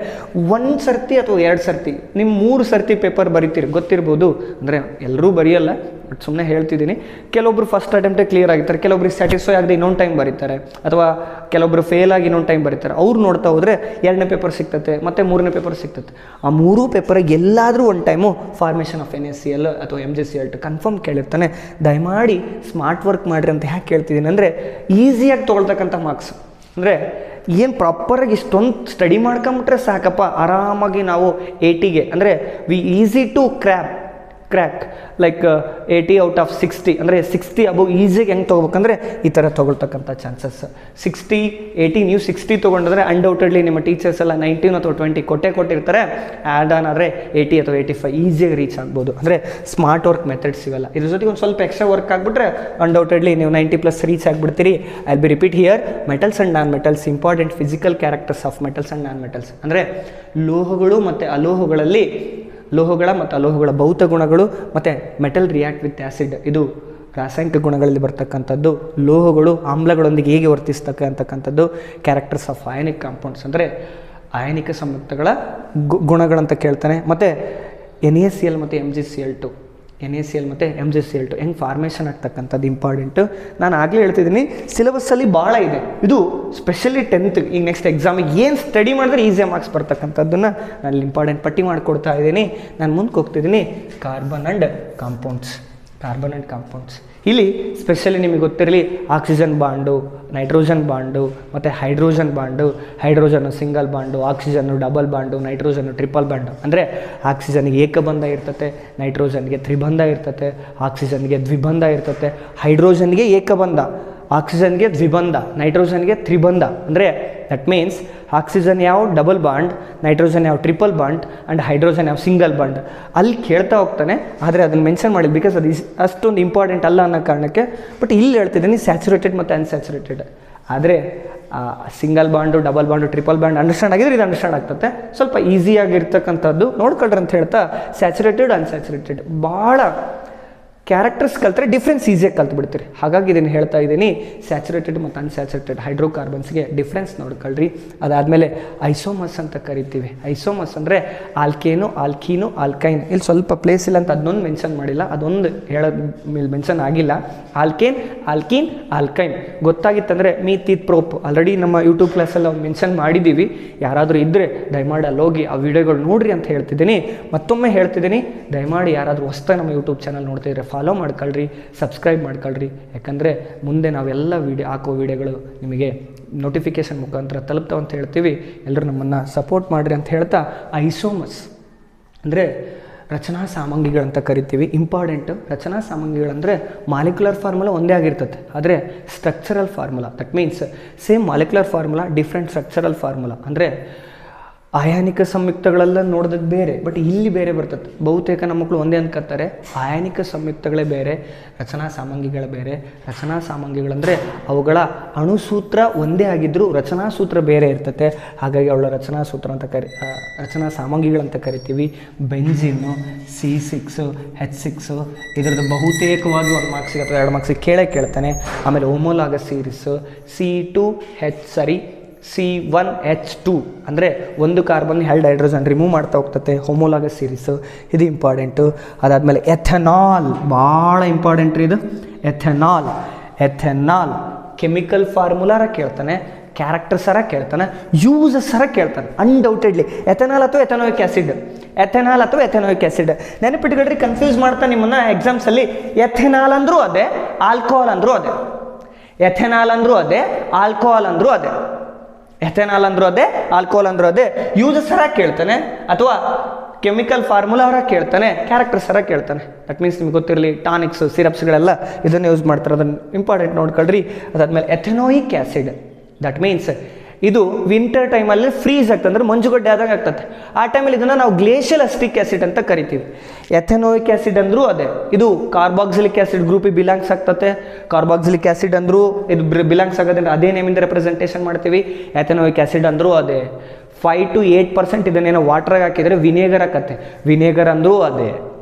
1 ಸರ್ತಿ ಅಥವಾ 2 ಸರ್ತಿ ನಿಮ್ಮ 3 ಸರ್ತಿ ಪೇಪರ್ ಬರಿತೀರಿ ಗೊತ್ತಿರ್ಬೋದು. ಅಂದರೆ ಎಲ್ಲರೂ ಬರೆಯಲ್ಲ, ಬಟ್ ಸುಮ್ಮನೆ ಹೇಳ್ತಿದ್ದೀನಿ. ಕೆಲವೊಬ್ರು ಫಸ್ಟ್ ಅಟೆಂಪ್ಟೇ ಕ್ಲಿಯರ್ ಆಗಿರ್ತಾರೆ, ಕೆಲವೊಬ್ರಿಗೆ ಸ್ಯಾಟಿಸ್ಫೈ ಆಗದೆ ಇನ್ನೊಂದು ಟೈಮ್ ಬರೀತಾರೆ, ಅಥವಾ ಕೆಲವೊಬ್ರು ಫೇಲ್ ಆಗಿ ಇನ್ನೊಂದು ಟೈಮ್ ಬರೀತಾರೆ. ಅವ್ರು ನೋಡ್ತಾ ಹೋದರೆ 2ನೇ ಪೇಪರ್ ಸಿಗ್ತತೆ, ಮತ್ತು 3ನೇ ಪೇಪರ್ ಸಿಗ್ತದೆ. ಆ 3 ಪೇಪರಿಗೆ ಎಲ್ಲಾದರೂ ಒಂದು ಟೈಮು ಫಾರ್ಮೇಷನ್ ಆಫ್ NaCl ಅಥವಾ MgCl2 ಕನ್ಫರ್ಮ್ ಕೇಳಿರ್ತಾನೆ. ದಯಮಾಡಿ ಸ್ಮಾರ್ಟ್ ವರ್ಕ್ ಮಾಡಿರಿ ಅಂತ ಯಾಕೆ ಕೇಳ್ತಿದ್ದೀನಿ ಅಂದರೆ ಈಸಿಯಾಗಿ ತೊಗೊಳ್ತಕ್ಕಂಥ ಮಾರ್ಕ್ಸ್. ಅಂದರೆ ಏನು ಪ್ರಾಪರಾಗಿ ಇಷ್ಟೊಂದು ಸ್ಟಡಿ ಮಾಡ್ಕೊಂಬಿಟ್ರೆ ಸಾಕಪ್ಪ, ಆರಾಮಾಗಿ ನಾವು 80ಗೆ ಅಂದರೆ we easy to crack like 80 out of 60 ಅಂದರೆ 60 ಅಬೌವ್ ಈಸಿಯಾಗಿ ಹೆಂಗೆ ತೊಗೋಬೇಕಂದ್ರೆ ಈ ಥರ ತೊಗೊಳ್ತಕ್ಕಂಥ ಚಾನ್ಸಸ್. 60, 80 ನೀವು 60 ತೊಗೊಂಡಿದ್ರೆ ಅನ್ಡೌಟೆಡ್ಲಿ ನಿಮ್ಮ ಟೀಚರ್ಸ್ ಎಲ್ಲ 19 ಅಥವಾ 20 ಕೊಟ್ಟಿರ್ತಾರೆ. ಆ್ಯಡ್ ಆನ್ ಆದರೆ 80 ಅಥವಾ 85 ಈಸಿಯಾಗಿ ರೀಚ್ ಆಗ್ಬೋದು. ಅಂದರೆ ಸ್ಮಾರ್ಟ್ ವರ್ಕ್ ಮೆಥಡ್ಸ್ ಇವೆಲ್ಲ. ಇದ್ರ ಜೊತೆಗೆ ಒಂದು ಸ್ವಲ್ಪ ಎಕ್ಸ್ಟ್ರಾ ವರ್ಕ್ ಆಗಿಬಿಟ್ರೆ ಅನ್ಡೌಟೆಡ್ಲಿ ನೀವು 90+ ರೀಚ್ ಆಗಿಬಿಡ್ತೀರಿ. I will be repeat here. Metals and non metals, important physical characters of metals and non metals. ಅಂದರೆ ಲೋಹಗಳು ಮತ್ತು ಅಲೋಹಗಳಲ್ಲಿ ಲೋಹಗಳ ಮತ್ತು ಅಲೋಹಗಳ ಭೌತ ಗುಣಗಳು ಮತ್ತು ಮೆಟಲ್ ರಿಯಾಕ್ಟ್ ವಿತ್ ಆ್ಯಸಿಡ್, ಇದು ರಾಸಾಯನಿಕ ಗುಣಗಳಲ್ಲಿ ಬರ್ತಕ್ಕಂಥದ್ದು. ಲೋಹಗಳು ಆಮ್ಲಗಳೊಂದಿಗೆ ಹೇಗೆ ವರ್ತಿಸ್ತಕ್ಕಂಥದ್ದು. ಕ್ಯಾರೆಕ್ಟರ್ಸ್ ಆಫ್ ಅಯಾನಿಕ್ ಕಾಂಪೌಂಡ್ಸ್ ಅಂದರೆ ಅಯಾನಿಕ ಸಂಯುಕ್ತಗಳ ಗುಣಗಳಂತ ಕೇಳ್ತಾನೆ. ಮತ್ತು NaCl ಮತ್ತು MgCl2 ಹೆಂಗೆ ಫಾರ್ಮೇಷನ್ ಆಗ್ತಕ್ಕಂಥದ್ದು ಇಂಪಾರ್ಟೆಂಟು. ನಾನು ಆಗಲೇ ಹೇಳ್ತಿದ್ದೀನಿ, ಸಿಲೆಬಸ್ಸಲ್ಲಿ ಭಾಳ ಇದೆ. ಇದು ಸ್ಪೆಷಲಿ 10th ಈಗ ನೆಕ್ಸ್ಟ್ ಎಕ್ಸಾಮಿಗೆ ಏನು ಸ್ಟಡಿ ಮಾಡಿದ್ರೆ ಈಸಿಯಾಗಿ ಮಾರ್ಕ್ಸ್ ಬರ್ತಕ್ಕಂಥದ್ದನ್ನು ನಾನು ಇಂಪಾರ್ಟೆಂಟ್ ಪಟ್ಟಿ ಮಾಡಿಕೊಡ್ತಾ ಇದ್ದೀನಿ. ನಾನು ಮುಂದಕ್ಕೆ ಹೋಗ್ತಿದ್ದೀನಿ. Carbon and compounds. ಇಲ್ಲಿ ಸ್ಪೆಷಲಿ ನಿಮಗೆ ಗೊತ್ತಿರಲಿ ಆಕ್ಸಿಜನ್ ಬಾಂಡು, ನೈಟ್ರೋಜನ್ ಬಾಂಡು ಮತ್ತು hydrogen bond. Hydrogen single bond, oxygen double bond, nitrogen triple bond. ಅಂದರೆ ಆಕ್ಸಿಜನ್ಗೆ ಏಕಬಂಧ ಇರ್ತತೆ, ನೈಟ್ರೋಜನ್ಗೆ ತ್ರಿಬಂಧ ಇರ್ತತೆ, ಆಕ್ಸಿಜನ್ಗೆ ದ್ವಿಬಂಧ ಇರ್ತತೆ, ಹೈಡ್ರೋಜನ್ಗೆ ಏಕಬಂಧ, ಆಕ್ಸಿಜನ್ಗೆ ದ್ವಿಬಂಧ, ನೈಟ್ರೋಜನ್ಗೆ ತ್ರಿಬಂಧ. ಅಂದರೆ ದಟ್ ಮೀನ್ಸ್ ಆಕ್ಸಿಜನ್ ಯಾವ ಡಬಲ್ ಬಾಂಡ್, ನೈಟ್ರೋಜನ್ ಯಾವ ಟ್ರಿಪಲ್ ಬಾಂಡ್ ಆ್ಯಂಡ್ ಹೈಡ್ರೋಜನ್ ಯಾವ ಸಿಂಗಲ್ ಬಾಂಡ್. ಅಲ್ಲಿ ಕೇಳ್ತಾ ಹೋಗ್ತಾನೆ, ಆದರೆ ಅದನ್ನು ಮೆನ್ಷನ್ ಮಾಡಿಲ್ಲ ಬಿಕಾಸ್ ಅದು ಅಷ್ಟೊಂದು ಇಂಪಾರ್ಟೆಂಟ್ ಅಲ್ಲ ಅನ್ನೋ ಕಾರಣಕ್ಕೆ. ಬಟ್ ಇಲ್ಲಿ ಹೇಳ್ತಿದ್ದೀನಿ ಸ್ಯಾಚುರೇಟೆಡ್ ಮತ್ತು ಅನ್ಸ್ಯಾಚುರೇಟೆಡ್. ಆದರೆ single bond, double bond, triple bond understand ಆಗಿದ್ರೆ ಇದು ಅಂಡರ್ಸ್ಟ್ಯಾಂಡ್ ಆಗ್ತದೆ. ಸ್ವಲ್ಪ ಈಸಿಯಾಗಿರ್ತಕ್ಕಂಥದ್ದು ನೋಡ್ಕೊಳ್ರಿ ಅಂತ ಹೇಳ್ತಾ ಸ್ಯಾಚುರೇಟೆಡ್ ಅನ್ಸ್ಯಾಚುರೇಟೆಡ್ ಭಾಳ ಕ್ಯಾರೆಕ್ಟರ್ಸ್ ಕಲ್ತ್ರೆ ಡಿಫ್ರೆನ್ಸ್ ಈಸಿಯಾಗಿ ಕಲ್ತ್ಬಿಡ್ತೀರಿ. ಹಾಗಾಗಿ ಇದನ್ನು ಹೇಳ್ತಾ ಇದ್ದೀನಿ. ಸ್ಯಾಚುರೇಟೆಡ್ ಮತ್ತು ಅನ್ಸ್ಯಾಚುರೇಟೆಡ್ ಹೈಡ್ರೋಕಾರ್ಬನ್ಸ್ಗೆ ಡಿಫ್ರೆನ್ಸ್ ನೋಡ್ಕೊಳ್ರಿ. ಅದಾದಮೇಲೆ ಐಸೋಮಸ್ ಅಂತ ಕರಿತೀವಿ. ಐಸೋಮಸ್ ಅಂದರೆ ಆಲ್ಕೇನು, ಆಲ್ಕೀನು, ಆಲ್ಕೈನ್. ಇಲ್ಲಿ ಸ್ವಲ್ಪ ಪ್ಲೇಸ್ ಇಲ್ಲ ಅಂತ ಅದನ್ನೊಂದು ಮೆನ್ಷನ್ ಮಾಡಿಲ್ಲ, ಅದೊಂದು ಹೇಳೋದು ಮೇಲೆ ಮೆನ್ಷನ್ ಆಗಿಲ್ಲ. ಆಲ್ಕೇನ್, ಆಲ್ಕೀನ್, ಆಲ್ಕೈನ್ ಗೊತ್ತಾಗಿತ್ತಂದರೆ ಮೀಥಿತ್ ಪ್ರೋಪ್ ಆಲ್ರೆಡಿ ನಮ್ಮ ಯೂಟ್ಯೂಬ್ ಕ್ಲಾಸಲ್ಲಿ ಅವ್ನು ಮೆನ್ಷನ್ ಮಾಡಿದ್ದೀವಿ. ಯಾರಾದರೂ ಇದ್ದರೆ ದಯಮಾಡಿ ಅಲ್ಲಿ ಹೋಗಿ ಆ ವಿಡಿಯೋಗಳು ನೋಡಿರಿ ಅಂತ ಹೇಳ್ತಿದ್ದೀನಿ. ಮತ್ತೊಮ್ಮೆ ಹೇಳ್ತಿದ್ದೀನಿ, ದಯಮಾಡಿ ಯಾರಾದರೂ ಹೊಸ್ದಾಗಿ ನಮ್ಮ ಯೂಟ್ಯೂಬ್ ಚಾನಲ್ ನೋಡ್ತಿದ್ರೆ ಫಾಲೋ ಮಾಡ್ಕೊಳ್ರಿ, ಸಬ್ಸ್ಕ್ರೈಬ್ ಮಾಡ್ಕೊಳ್ರಿ. ಯಾಕಂದರೆ ಮುಂದೆ ನಾವೆಲ್ಲ ಹಾಕೋ ವೀಡಿಯೋಗಳು ನಿಮಗೆ ನೋಟಿಫಿಕೇಷನ್ ಮುಖಾಂತರ ತಲುಪ್ತಾವೆ ಅಂತ ಹೇಳ್ತೀವಿ. ಎಲ್ಲರೂ ನಮ್ಮನ್ನು ಸಪೋರ್ಟ್ ಮಾಡಿರಿ ಅಂತ ಹೇಳ್ತಾ, ಐಸೋಮಸ್ ಅಂದರೆ ರಚನಾ ಸಾಮಗ್ರಿಗಳಂತ ಕರಿತೀವಿ. ಇಂಪಾರ್ಟೆಂಟು. ರಚನಾ ಸಾಮಗ್ರಿಗಳಂದರೆ ಮಾಲಿಕ್ಯುಲರ್ ಫಾರ್ಮುಲಾ ಒಂದೇ ಆಗಿರ್ತದೆ, ಆದರೆ structural formula that means same molecular formula different structural formula. ಅಂದರೆ ಅಯಾನಿಕ ಸಂಯುಕ್ತಗಳೆಲ್ಲ ನೋಡೋದಕ್ಕೆ ಬೇರೆ, ಬಟ್ ಇಲ್ಲಿ ಬೇರೆ ಬರ್ತದೆ. ಬಹುತೇಕ ನಮ್ಮ ಮಕ್ಕಳು ಒಂದೇ ಅನ್ಕೋತಾರೆ, ಅಯಾನಿಕ ಸಂಯುಕ್ತಗಳೇ ಬೇರೆ, ರಚನಾ ಸಾಮಗ್ರಿಗಳೇ ಬೇರೆ. ರಚನಾ ಸಾಮಗ್ರಿಗಳಂದರೆ ಅವುಗಳ ಅಣುಸೂತ್ರ ಒಂದೇ ಆಗಿದ್ದರೂ ರಚನಾ ಸೂತ್ರ ಬೇರೆ ಇರ್ತದೆ. ಹಾಗಾಗಿ ಅವಳ ರಚನಾ ಸೂತ್ರ ಅಂತ ರಚನಾ ಸಾಮಗ್ರಿಗಳಂತ ಕರಿತೀವಿ. ಬೆಂಜಿನ್ನು, C6, H6 ಇದರದ್ದು ಬಹುತೇಕವಾಗಿ 1 ಮಾರ್ಕ್ಸಿಗೆ ಅಥವಾ 2 ಮಾರ್ಕ್ಸಿಗೆ ಕೇಳ್ತಾನೆ. ಆಮೇಲೆ ಹೋಮೋಲಾಗಸ್ ಸೀರೀಸು C2H2 ಅಂದರೆ ಒಂದು ಕಾರ್ಬನ್ 2 ಹೈಡ್ರೋಜನ್ ರಿಮೂವ್ ಮಾಡ್ತಾ ಹೋಗ್ತದೆ, ಹೋಮೋಲಾಗಸ್ ಸೀರೀಸು. ಇದು ಇಂಪಾರ್ಟೆಂಟು. ಅದಾದಮೇಲೆ ಎಥೆನಾಲ್ ಭಾಳ ಇಂಪಾರ್ಟೆಂಟ್ ರೀ ಇದು. ಎಥೆನಾಲ್ ಕೆಮಿಕಲ್ ಫಾರ್ಮುಲಾರ ಕೇಳ್ತಾನೆ, ಕ್ಯಾರೆಕ್ಟರ್ಸರ ಕೇಳ್ತಾನೆ, ಯೂಸಸ್ಸರ ಕೇಳ್ತಾನೆ ಅನ್ಡೌಟೆಡ್ಲಿ. ಎಥೆನಾಲ್ ಅಥವಾ ಎಥೆನೋಯಿಕ್ ಆ್ಯಸಿಡ್ ನೆನಪಿಟ್ಕೊಳ್ರಿ. ಕನ್ಫ್ಯೂಸ್ ಮಾಡ್ತಾ ನಿಮ್ಮನ್ನು ಎಕ್ಸಾಮ್ಸಲ್ಲಿ. ಎಥೆನಾಲ್ ಅಂದರೂ ಅದೇ, ಆಲ್ಕೋಹಾಲ್ ಅಂದರೂ ಅದೇ. ಎಥೆನಾಲ್ ಅಂದರೂ ಅದೇ, ಆಲ್ಕೋಹಾಲ್ ಅಂದರೂ ಅದೇ. ಎಥೆನಾಲ್ ಅಂದರೂ ಅದೇ, ಆಲ್ಕೋಹಾಲ್ ಅಂದರೂ ಅದೇ. ಯೂಸಸ್ ಸರ ಕೇಳ್ತಾನೆ ಅಥವಾ ಕೆಮಿಕಲ್ ಫಾರ್ಮುಲಾರ ಕೇಳ್ತಾನೆ, ಕ್ಯಾರೆಕ್ಟರ್ ಸರ ಕೇಳ್ತಾನೆ. ದಟ್ ಮೀನ್ಸ್ ನಿಮ್ಗೆ ಗೊತ್ತಿರಲಿ ಟಾನಿಕ್ಸ್, ಸಿರಪ್ಸ್ಗಳೆಲ್ಲ ಇದನ್ನು ಯೂಸ್ ಮಾಡ್ತಾರೆ, ಅದನ್ನು ಇಂಪಾರ್ಟೆಂಟ್ ನೋಡ್ಕೊಳ್ರಿ. ಅದಾದಮೇಲೆ ಎಥೆನೋಯಿಕ್ ಆ್ಯಸಿಡ್ ದಟ್ ಮೀನ್ಸ್ ಇದು ವಿಂಟರ್ ಟೈಮಲ್ಲಿ ಫ್ರೀಸ್ ಆಗ್ತದೆ, ಅಂದರೆ ಮಂಜುಗಡ್ಡೆ ಆದಾಗ ಆಗ್ತದೆ. ಆ ಟೈಮಲ್ಲಿ ಇದನ್ನು ನಾವು ಗ್ಲೇಷಿಯಲ್ ಅಸ್ಟಿಕ್ ಆ್ಯಸಿಡ್ ಅಂತ ಕರಿತೀವಿ. ಎಥೆನೋಯಿಕ್ ಆ್ಯಸಿಡ್ ಅಂದರೂ ಅದೇ, ಇದು ಕಾರ್ಬಾಕ್ಸಿಲಿಕ್ ಆ್ಯಸಿಡ್ ಗ್ರೂಪಿಗೆ ಬಿಲಾಂಗ್ಸ್ ಆಗ್ತದೆ. ಕಾರ್ಬಾಕ್ಸಿಲಿಕ್ ಆ್ಯಸಿಡ್ ಅಂದರೂ ಇದು ಬಿಲಾಂಗ್ಸ್ ಆಗೋದ್ರಿಂದ ಅದೇ ನೇಮಿಂದ ರೆಪ್ರೆಸೆಂಟೇಷನ್ ಮಾಡ್ತೀವಿ. ಎಥೆನೋಯಿಕ್ ಆ್ಯಸಿಡ್ ಅಂದರೂ ಅದೇ. 5 to 8% ಇದನ್ನೇನೋ ವಾಟ್ರಾಗಿ ಹಾಕಿದರೆ ವಿನೇಗರ್ ಆಕತ್ತೆ, ವಿನೇಗರ್ ಅಂದರೂ ಅದೇ.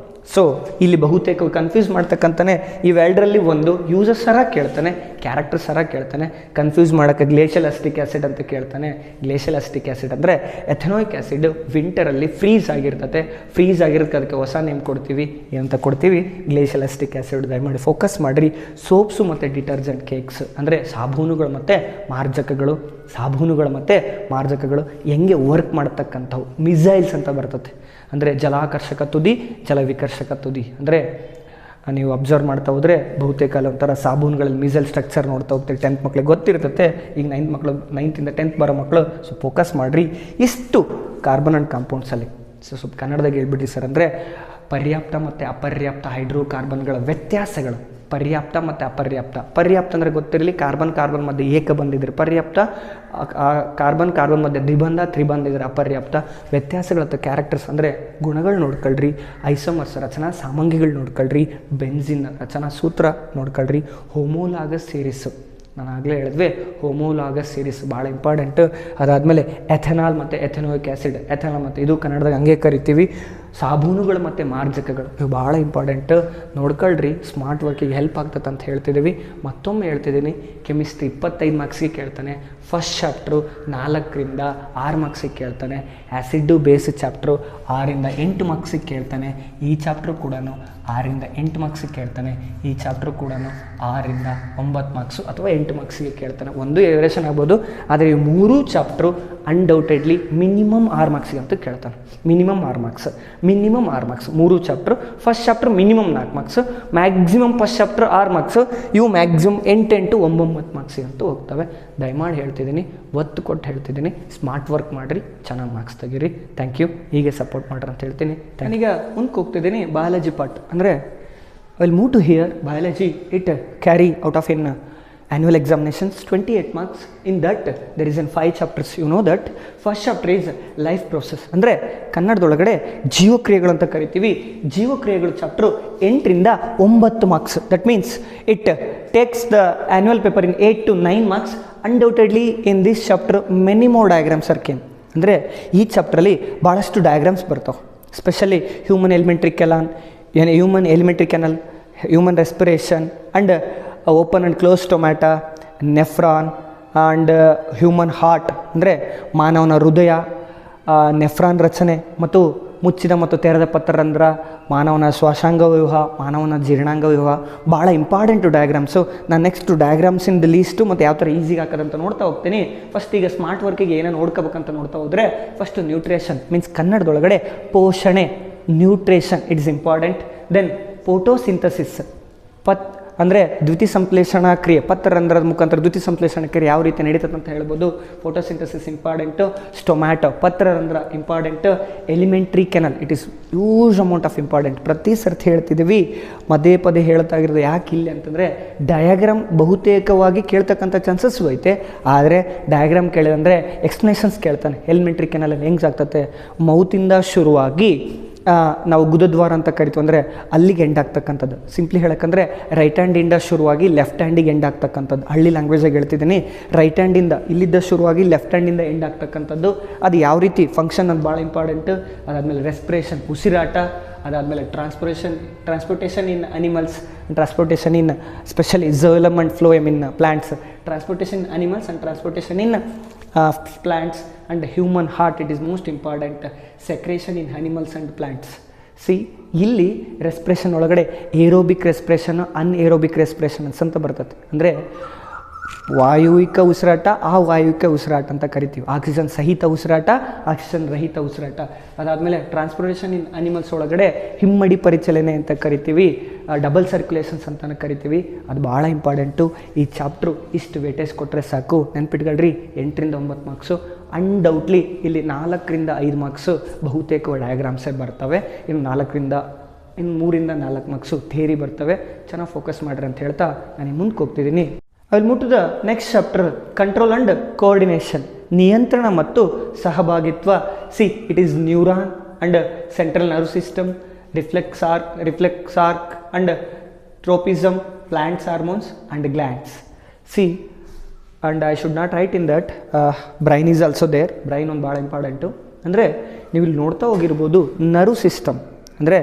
ಸೊ ಇಲ್ಲಿ ಬಹುತೇಕ ಕನ್ಫ್ಯೂಸ್ ಮಾಡ್ತಕ್ಕಂತಾನೆ ಇವೆರಡರಲ್ಲಿ ಒಂದು ಯೂಸಸ್ ಸರ ಕೇಳ್ತಾನೆ, ಕ್ಯಾರೆಕ್ಟರ್ ಸರ ಕೇಳ್ತಾನೆ. ಕನ್ಫ್ಯೂಸ್ ಮಾಡೋಕ್ಕೆ ಗ್ಲೇಷಿಯಲ್ ಅಸ್ಟಿಕ್ ಆ್ಯಸಿಡ್ ಅಂತ ಕೇಳ್ತಾನೆ. ಗ್ಲೇಷಿಯಲ್ ಅಸ್ಟಿಕ್ ಆ್ಯಸಿಡ್ ಅಂದರೆ ಎಥೆನೋಯಿಕ್ ಆ್ಯಸಿಡ್ ವಿಂಟರಲ್ಲಿ ಫ್ರೀಸ್ ಆಗಿರ್ತದೆ. ಫ್ರೀಸ್ ಆಗಿರೋದಕ್ಕೆ ಅದಕ್ಕೆ ಹೊಸ ನೇಮ್ ಕೊಡ್ತೀವಿ, ಏನಂತ ಕೊಡ್ತೀವಿ? Glacial ಅಸ್ಟಿಕ್ acid. ದಯಮಾಡಿ ಫೋಕಸ್ ಮಾಡಿರಿ. ಸೋಪ್ಸು ಮತ್ತು ಡಿಟರ್ಜೆಂಟ್ ಕೇಕ್ಸ್ ಅಂದರೆ ಸಾಬೂನುಗಳು ಮತ್ತು ಮಾರ್ಜಕಗಳು, ಸಾಬೂನುಗಳು ಮತ್ತು ಮಾರ್ಜಕಗಳು ಹೆಂಗೆ ವರ್ಕ್ ಮಾಡ್ತಕ್ಕಂಥವು ಮಿಸೈಲ್ಸ್ ಅಂತ ಬರ್ತದೆ. ಅಂದರೆ ಜಲಾಕರ್ಷಕ ತುದಿ, ಜಲವಿಕರ್ಷಕ ತುದಿ. ಅಂದರೆ ನೀವು ಅಬ್ಸರ್ವ್ ಮಾಡ್ತಾ ಹೋದರೆ ಬಹುತೇಕ ಒಂಥರ ಸಾಬೂನುಗಳಲ್ಲಿ ಮಿಸೈಲ್ ಸ್ಟ್ರಕ್ಚರ್ ನೋಡ್ತಾ ಹೋಗ್ತೀವಿ. 10th ಮಕ್ಳಿಗೆ ಗೊತ್ತಿರ್ತತೆ. ಈಗ 9th ಇಂದ 10th ಬರೋ ಮಕ್ಕಳು ಸ್ವಲ್ಪ ಫೋಕಸ್ ಮಾಡಿರಿ. ಇಷ್ಟು ಕಾರ್ಬನ್ ಆ್ಯಂಡ್ ಕಾಂಪೌಂಡ್ಸಲ್ಲಿ ಸ್ವಲ್ಪ ಕನ್ನಡದಾಗ ಹೇಳ್ಬಿಟ್ರಿ ಸರ್. ಅಂದರೆ ಪರ್ಯಾಪ್ತ ಮತ್ತು ಅಪರ್ಯಾಪ್ತ ಹೈಡ್ರೋಕಾರ್ಬನ್ಗಳ ವ್ಯತ್ಯಾಸಗಳು. ಪರ್ಯಾಪ್ತ ಮತ್ತು ಅಪರ್ಯಾಪ್ತ. ಪರ್ಯಾಪ್ತ ಅಂದರೆ ಗೊತ್ತಿರಲಿ, ಕಾರ್ಬನ್ ಮಧ್ಯೆ ಏಕ ಬಂದಿದ್ರೆ ಪರ್ಯಾಪ್ತ, ಕಾರ್ಬನ್ ಮಧ್ಯೆ ದ್ವಿಬಂಧ ತ್ರಿಬಂಧ ಇದ್ರೆ ಅಪರ್ಯಾಪ್ತ. ವ್ಯತ್ಯಾಸಗಳ ಅಥವಾ ಕ್ಯಾರೆಕ್ಟರ್ಸ್ ಅಂದರೆ ಗುಣಗಳು ನೋಡ್ಕೊಳ್ರಿ. ಐಸೋಮರ್ಸ್ ರಚನಾ ಸಾಮಗ್ರಿಗಳು ನೋಡ್ಕೊಳ್ರಿ. ಬೆನ್ಸಿನ್ ರಚನಾ ಸೂತ್ರ ನೋಡ್ಕೊಳ್ರಿ. ಹೋಮೋಲಾಗಸ್ ಸೀರೀಸು ನಾನು ಆಗಲೇ ಹೇಳಿದ್ವಿ, ಹೋಮೋಲಾಗಸ್ ಸೀರೀಸ್ ಭಾಳ ಇಂಪಾರ್ಟೆಂಟ್. ಅದಾದಮೇಲೆ ಎಥೆನಾಲ್ ಮತ್ತು ಎಥೆನೋಯಿಕ್ ಆ್ಯಸಿಡ್. ಎಥೆನಾಲ್ ಮತ್ತು ಇದು ಕನ್ನಡದಾಗ ಹಂಗೆ ಕರಿತೀವಿ. ಸಾಬೂನುಗಳು ಮತ್ತು ಮಾರ್ಜಕಗಳು ಇವು ಭಾಳ ಇಂಪಾರ್ಟೆಂಟ್. ನೋಡ್ಕೊಳ್ರಿ, ಸ್ಮಾರ್ಟ್ ವರ್ಕಿಗೆ ಹೆಲ್ಪ್ ಆಗ್ತದೆ ಅಂತ ಹೇಳ್ತಿದ್ದೀವಿ. ಮತ್ತೊಮ್ಮೆ ಹೇಳ್ತಿದ್ದೀನಿ, ಕೆಮಿಸ್ಟ್ರಿ 25 ಮಾರ್ಕ್ಸಿಗೆ ಕೇಳ್ತಾನೆ. ಫಸ್ಟ್ ಚಾಪ್ಟ್ರು 4ರಿಂದ 6 ಮಾರ್ಕ್ಸಿಗೆ ಕೇಳ್ತಾನೆ. ಆ್ಯಸಿಡ್ಡು ಬೇಸ್ ಚಾಪ್ಟ್ರು 6ರಿಂದ 8 ಮಾರ್ಕ್ಸಿಗೆ ಕೇಳ್ತಾನೆ. ಈ ಚಾಪ್ಟ್ರು ಕೂಡ 6ರಿಂದ 8 ಮಾರ್ಕ್ಸಿಗೆ ಕೇಳ್ತಾನೆ. ಈ ಚಾಪ್ಟ್ರು ಕೂಡ 6ರಿಂದ 9 ಮಾರ್ಕ್ಸು ಅಥವಾ 8 ಮಾರ್ಕ್ಸಿಗೆ ಕೇಳ್ತಾನೆ. ಒಂದು ಎವರೇಷನ್ ಆಗ್ಬೋದು, ಆದರೆ ಈ 3 ಚಾಪ್ಟ್ರು ಅನ್ಡೌಟೆಡ್ಲಿ ಮಿನಿಮಮ್ 6 ಮಾರ್ಕ್ಸಿಗೆ ಅಂತ ಕೇಳ್ತಾನೆ. Minimum 6 marks, minimum 6 marks 3 chapter. First chapter minimum 4 marks, maximum first chapter 6 marks. ಇವು ಮ್ಯಾಕ್ಸಿಮಮ್ 8 9 ಮಾರ್ಕ್ಸಿಗೆ ಅಂತೂ ಹೋಗ್ತವೆ. ದಯಮಾಡಿ ಹೇಳ್ತಿದ್ದೀನಿ, ಒತ್ತು ಕೊಟ್ಟು ಹೇಳ್ತಿದ್ದೀನಿ, ಸ್ಮಾರ್ಟ್ ವರ್ಕ್ ಮಾಡಿರಿ, ಚೆನ್ನಾಗಿ ಮಾರ್ಕ್ಸ್ ತೆಗೀರಿ. Thank you. ಹೀಗೆ ಸಪೋರ್ಟ್ ಮಾಡ್ರಿ ಅಂತ ಹೇಳ್ತೀನಿ. ನಾನೀಗ ಮುಂದಕ್ಕೆ ಹೋಗ್ತಿದ್ದೀನಿ. ಬಯಾಲಜಿ ಪಾರ್ಟ್ ಅಂದರೆ will move to here. Biology it carry out of in annual examinations 28 marks. In that there is in 5 chapters. You know that first chapter is life process. ಅಂದರೆ ಕನ್ನಡದೊಳಗಡೆ ಜೀವಕ್ರಿಯೆಗಳು ಅಂತ ಕರಿತೀವಿ. ಜೀವಕ್ರಿಯೆಗಳು ಚಾಪ್ಟರ್ 8ರಿಂದ 9 marks. That means it takes the annual paper in 8 to 9 marks. Undoubtedly in this chapter many more diagrams are came. ಅಂದರೆ ಈ ಚಾಪ್ಟ್ರಲ್ಲಿ ಭಾಳಷ್ಟು ಡಯಾಗ್ರಾಮ್ಸ್ ಬರ್ತಾವೆ. Specially human elementary canal, human respiration and open and close stomata, nephron and human heart ಅಂದರೆ ಮಾನವನ ಹೃದಯ, nephron ರಚನೆ ಮತ್ತು ಮುಚ್ಚಿದ ಮತ್ತು ತೆರೆದ ಪತ್ರರಂಧ್ರ, ಮಾನವನ ಶ್ವಾಸಾಂಗ ವ್ಯೂಹ, ಮಾನವನ ಜೀರ್ಣಾಂಗ ವ್ಯೂಹ. ಭಾಳ ಇಂಪಾರ್ಟೆಂಟು ಡಯಾಗ್ರಾಮ್ಸು. ನಾನು ನೆಕ್ಸ್ಟ್ ಡಯಾಗ್ರಾಮ್ಸಿಂದ ಲೀಸ್ಟು ಮತ್ತು ಯಾವ ಥರ ಈಸಿಗೆ ಹಾಕೋದಂತ ನೋಡ್ತಾ ಹೋಗ್ತೀನಿ. ಫಸ್ಟ್ ಈಗ ಸ್ಮಾರ್ಟ್ ವರ್ಕಿಗೆ ಏನೇನು ನೋಡ್ಕೋಬೇಕಂತ ನೋಡ್ತಾ ಹೋದರೆ, ಫಸ್ಟು ನ್ಯೂಟ್ರಿಷನ್ ಮೀನ್ಸ್ ಕನ್ನಡದೊಳಗಡೆ ಪೋಷಣೆ, nutrition it is important. Then photosynthesis ಅಂದರೆ ದ್ಯುತಿ ಸಂಶ್ಲೇಷಣಾ ಕ್ರಿಯೆ, ಪತ್ರರಂಧ್ರದ ಮುಖಾಂತರ ದ್ಯುತಿ ಸಂಶ್ಲೇಷಣಾ ಕ್ರಿಯೆ ಯಾವ ರೀತಿ ನಡೀತದೆ ಅಂತ ಹೇಳ್ಬೋದು. Photosynthesis important. ಸ್ಟೊಮ್ಯಾಟೊ ಪತ್ರರಂಧ್ರ important. Elementary canal it is huge amount of important. ಪ್ರತಿ ಸರ್ತಿ ಹೇಳ್ತಿದ್ದೀವಿ, ಪದೇ ಹೇಳ್ತಾ ಇರೋದು ಯಾಕೆ ಇಲ್ಲಿ ಅಂತಂದರೆ ಡಯಾಗ್ರಾಮ್ ಬಹುತೇಕವಾಗಿ ಕೇಳ್ತಕ್ಕಂಥ ಚಾನ್ಸಸ್ ಐತೆ. ಆದರೆ ಡಯಾಗ್ರಾಮ್ ಕೇಳಿದಂದರೆ ಎಕ್ಸ್ಪ್ಲನೇಷನ್ಸ್ ಕೇಳ್ತಾನೆ. ಎಲಿಮೆಂಟ್ರಿ ಕೆನಲ್ ಹೆಂಗೆ ಆಗ್ತದೆ, ಮೌತಿಂದ ಶುರುವಾಗಿ ನಾವು ಗುದದ್ವಾರ ಅಂತ ಕರಿತೀವಿ, ಅಂದರೆ ಅಲ್ಲಿಗೆ ಎಂಡ್ ಆಗ್ತಕ್ಕಂಥದ್ದು. ಸಿಂಪ್ಲಿ ಹೇಳಕ್ಕಂದ್ರೆ ರೈಟ್ ಹ್ಯಾಂಡಿಂದ ಶುರುವಾಗಿ ಲೆಫ್ಟ್ ಹ್ಯಾಂಡಿಗೆ ಎಂಡ್ ಆಗ್ತಕ್ಕಂಥದ್ದು. ಹಳ್ಳಿ ಲ್ಯಾಂಗ್ವೇಜಾಗಿ ಹೇಳ್ತಿದ್ದೀನಿ. ರೈಟ್ ಹ್ಯಾಂಡಿಂದ ಇಲ್ಲಿದ್ದ ಶುರುವಾಗಿ ಲೆಫ್ಟ್ ಹ್ಯಾಂಡಿಂದ ಎಂಡ್ ಆಗ್ತಕ್ಕಂಥದ್ದು. ಅದು ಯಾವ ರೀತಿ ಫಂಕ್ಷನ್ ಅದು ಭಾಳ ಇಂಪಾರ್ಟೆಂಟು. ಅದಾದಮೇಲೆ ರೆಸ್ಪಿರೇಷನ್ ಉಸಿರಾಟ, ಅದಾದಮೇಲೆ transportation in animals, transportation in specially xylem and phloem in plants, transportation in animals and transportation in plants, and human heart it is most important. Secretion in animals and plants. See, ಇಲ್ಲಿ respiration ಒಳಗಡೆ aerobic respiration, ಅನ್ಏರೋಬಿಕ್ respiration ಅಂತ ಬರ್ತದೆ. ಅಂದರೆ ವಾಯುವಿಕ ಉಸಿರಾಟ, ಅವಾಯುವಿಕ ಉಸಿರಾಟ ಅಂತ ಕರಿತೀವಿ. Oxygen ಸಹಿತ ಉಸಿರಾಟ, ಆಕ್ಸಿಜನ್ ರಹಿತ ಉಸಿರಾಟ. ಅದಾದಮೇಲೆ ಟ್ರಾನ್ಸ್ಪೋರ್ಟೇಷನ್ ಇನ್ ಅನಿಮಲ್ಸ್ ಒಳಗಡೆ ಹಿಮ್ಮಡಿ ಪರಿಚಲನೆ ಅಂತ ಕರಿತೀವಿ, ಡಬಲ್ ಸರ್ಕ್ಯುಲೇಷನ್ಸ್ ಅಂತ ಕರಿತೀವಿ. ಅದು ಭಾಳ ಇಂಪಾರ್ಟೆಂಟು. ಈ ಚಾಪ್ಟ್ರು ಇಷ್ಟು ವೇಟೇಜ್ ಕೊಟ್ಟರೆ ಸಾಕು. ನೆನ್ಪಿಟ್ಕೊಳ್ರಿ, 8ರಿಂದ 9 ಮಾರ್ಕ್ಸು. ಅನ್ಡೌಟ್ಲಿ ಇಲ್ಲಿ 4ರಿಂದ 5 ಮಾರ್ಕ್ಸು ಬಹುತೇಕ ಡಯಾಗ್ರಾಮ್ಸೇ ಬರ್ತವೆ. ಇನ್ನು 3ರಿಂದ 4 ಮಾರ್ಕ್ಸು ಥಿಯರಿ ಬರ್ತವೆ. ಚೆನ್ನಾಗಿ ಫೋಕಸ್ ಮಾಡಿರಿ ಅಂತ ಹೇಳ್ತಾ ನಾನು ಮುಂದಕ್ಕೆ ಹೋಗ್ತಿದ್ದೀನಿ. I will move to the next chapter, control and coordination. ನಿಯಂತ್ರಣ ಮತ್ತು ಸಹಭಾಗಿತ್ವ. See it is neuron and central nerve system, reflex arc and tropism, plants hormones and glands. See and I should not write in that brain is also there. Brain ಒಂದು ಭಾಳ important. ಅಂದರೆ ನೀವು ಇಲ್ಲಿ ನೋಡ್ತಾ ಹೋಗಿರ್ಬೋದು nerve system ಅಂದರೆ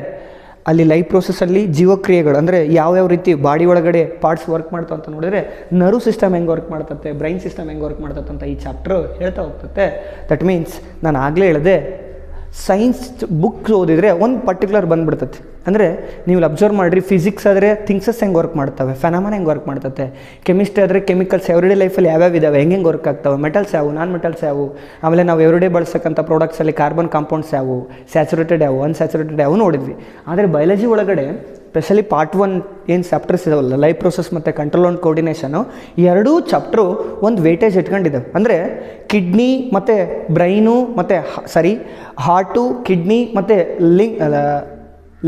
ಅಲ್ಲಿ life ಪ್ರೋಸೆಸ್ಸಲ್ಲಿ ಜೀವಕ್ರಿಯೆಗಳು ಅಂದರೆ ಯಾವ್ಯಾವ ರೀತಿ ಬಾಡಿ ಒಳಗಡೆ ಪಾರ್ಟ್ಸ್ ವರ್ಕ್ ಮಾಡ್ತಾವೆ ಅಂತ ನೋಡಿದ್ರೆ ನರ್ವ್ ಸಿಸ್ಟಮ್ ಹೆಂಗೆ ವರ್ಕ್ ಮಾಡ್ತತೆ, ಬ್ರೈನ್ ಸಿಸ್ಟಮ್ ಹೆಂಗೆ ವರ್ಕ್ ಮಾಡ್ತತೆ ಅಂತ ಈ ಚಾಪ್ಟ್ರು ಹೇಳ್ತಾ ಹೋಗ್ತತೆ. ದಟ್ ಮೀನ್ಸ್ ನಾನು ಆಗಲೇ ಹೇಳಿದೆ ಸೈನ್ಸ್ ಬುಕ್ಸ್ ಓದಿದರೆ ಒಂದು ಪರ್ಟಿಕ್ಯುಲರ್ ಬಂದುಬಿಡ್ತದೆ. ಅಂದರೆ ನೀವು ಅಬ್ಸರ್ವ್ ಮಾಡಿರಿ, ಫಿಸಿಕ್ಸ್ ಆದರೆ ಥಿಂಗ್ಸಸ್ ಹೆಂಗೆ ವರ್ಕ್ ಮಾಡ್ತವೆ, ಫೆನಾಮನ್ ಹೆಂಗೆ ವರ್ಕ್ ಮಾಡ್ತತೆ, ಕೆಮಿಸ್ಟ್ರಿ ಆದರೆ ಕೆಮಿಕಲ್ಸ್ ಎವ್ರಿಡೇ ಲೈಫಲ್ಲಿ ಯಾವ್ಯಾವ ಇದಾವೆ, ಹೆಂಗೆ ವರ್ಕ್ ಆಗ್ತವೆ, ಮೆಟಲ್ಸ್ ಯಾವುವು, ನಾನ್ ಮೆಟಲ್ಸ್ ಯಾವುವು, ಆಮೇಲೆ ನಾವು ಎವ್ರಿಡೇ ಬಳಸಕ್ಕಂಥ ಪ್ರಾಡಕ್ಟ್ಸಲ್ಲಿ ಕಾರ್ಬನ್ ಕಾಂಪೌಂಡ್ಸ್ ಯಾವುವು, ಸ್ಯಾಚುರೇಟೆಡ್ ಯಾವುವು, ಅನ್ಸ್ಯಾಚುರೇಟೆಡ್ ಯಾವುವು ನೋಡಿದ್ವಿ. ಆದರೆ ಬಯಾಲಜಿ ಒಳಗಡೆ ಸ್ಪೆಷಲಿ ಪಾರ್ಟ್ 1 ಏನು ಚಾಪ್ಟರ್ಸ್ ಇದಾವಲ್ಲ, ಲೈಫ್ ಪ್ರೋಸೆಸ್ ಮತ್ತು ಕಂಟ್ರೋಲ್ ಆ್ಯಂಡ್ ಕೋರ್ಡಿನೇಷನು, ಎರಡೂ ಚಾಪ್ಟ್ರು ಒಂದು ವೇಟೇಜ್ ಇಟ್ಕೊಂಡಿದ್ದಾವೆ. ಅಂದರೆ ಕಿಡ್ನಿ ಮತ್ತು ಬ್ರೈನು ಮತ್ತು ಹಾರ್ಟು, ಕಿಡ್ನಿ ಮತ್ತು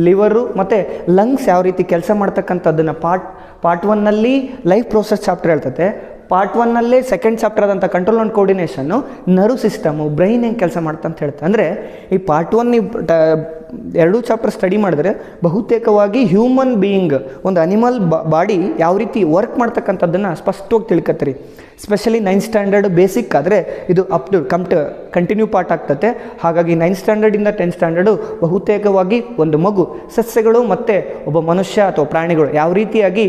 ಲಿವರು ಮತ್ತು ಲಂಗ್ಸ್ ಯಾವ ರೀತಿ ಕೆಲಸ ಮಾಡ್ತಕ್ಕಂಥದ್ದನ್ನು ಪಾರ್ಟ್ 1ನಲ್ಲಿ ಲೈಫ್ ಪ್ರೋಸೆಸ್ ಚಾಪ್ಟರ್ ಹೇಳ್ತತೆ. ಪಾರ್ಟ್ 1ನಲ್ಲೇ ಸೆಕೆಂಡ್ ಚಾಪ್ಟರ್ ಆದಂಥ control and coordination nerve system, brain ಹೆಂಗೆ ಕೆಲಸ ಮಾಡ್ತಾ ಅಂತ ಹೇಳ್ತಾರೆ. ಅಂದರೆ ಈ ಪಾರ್ಟ್ 1 ನೀವು ಎರಡೂ ಚಾಪ್ಟರ್ ಸ್ಟಡಿ ಮಾಡಿದ್ರೆ ಬಹುತೇಕವಾಗಿ ಹ್ಯೂಮನ್ ಬೀಯಿಂಗ್ ಒಂದು ಅನಿಮಲ್ ಬಾಡಿ ಯಾವ ರೀತಿ ವರ್ಕ್ ಮಾಡ್ತಕ್ಕಂಥದ್ದನ್ನು ಸ್ಪಷ್ಟವಾಗಿ ತಿಳ್ಕತ್ತೀರಿ. ಸ್ಪೆಷಲಿ 9th ಸ್ಟ್ಯಾಂಡರ್ಡ್ ಬೇಸಿಕ್ ಆದರೆ ಇದು ಅಪ್ ಟು ಕಂಟಿನ್ಯೂ ಪಾರ್ಟ್ ಆಗ್ತದೆ. ಹಾಗಾಗಿ 9th ಸ್ಟ್ಯಾಂಡರ್ಡಿಂದ 10th ಸ್ಟ್ಯಾಂಡರ್ಡು ಬಹುತೇಕವಾಗಿ ಒಂದು ಮಗು ಸಸ್ಯಗಳು ಮತ್ತು ಒಬ್ಬ ಮನುಷ್ಯ ಅಥವಾ ಪ್ರಾಣಿಗಳು ಯಾವ ರೀತಿಯಾಗಿ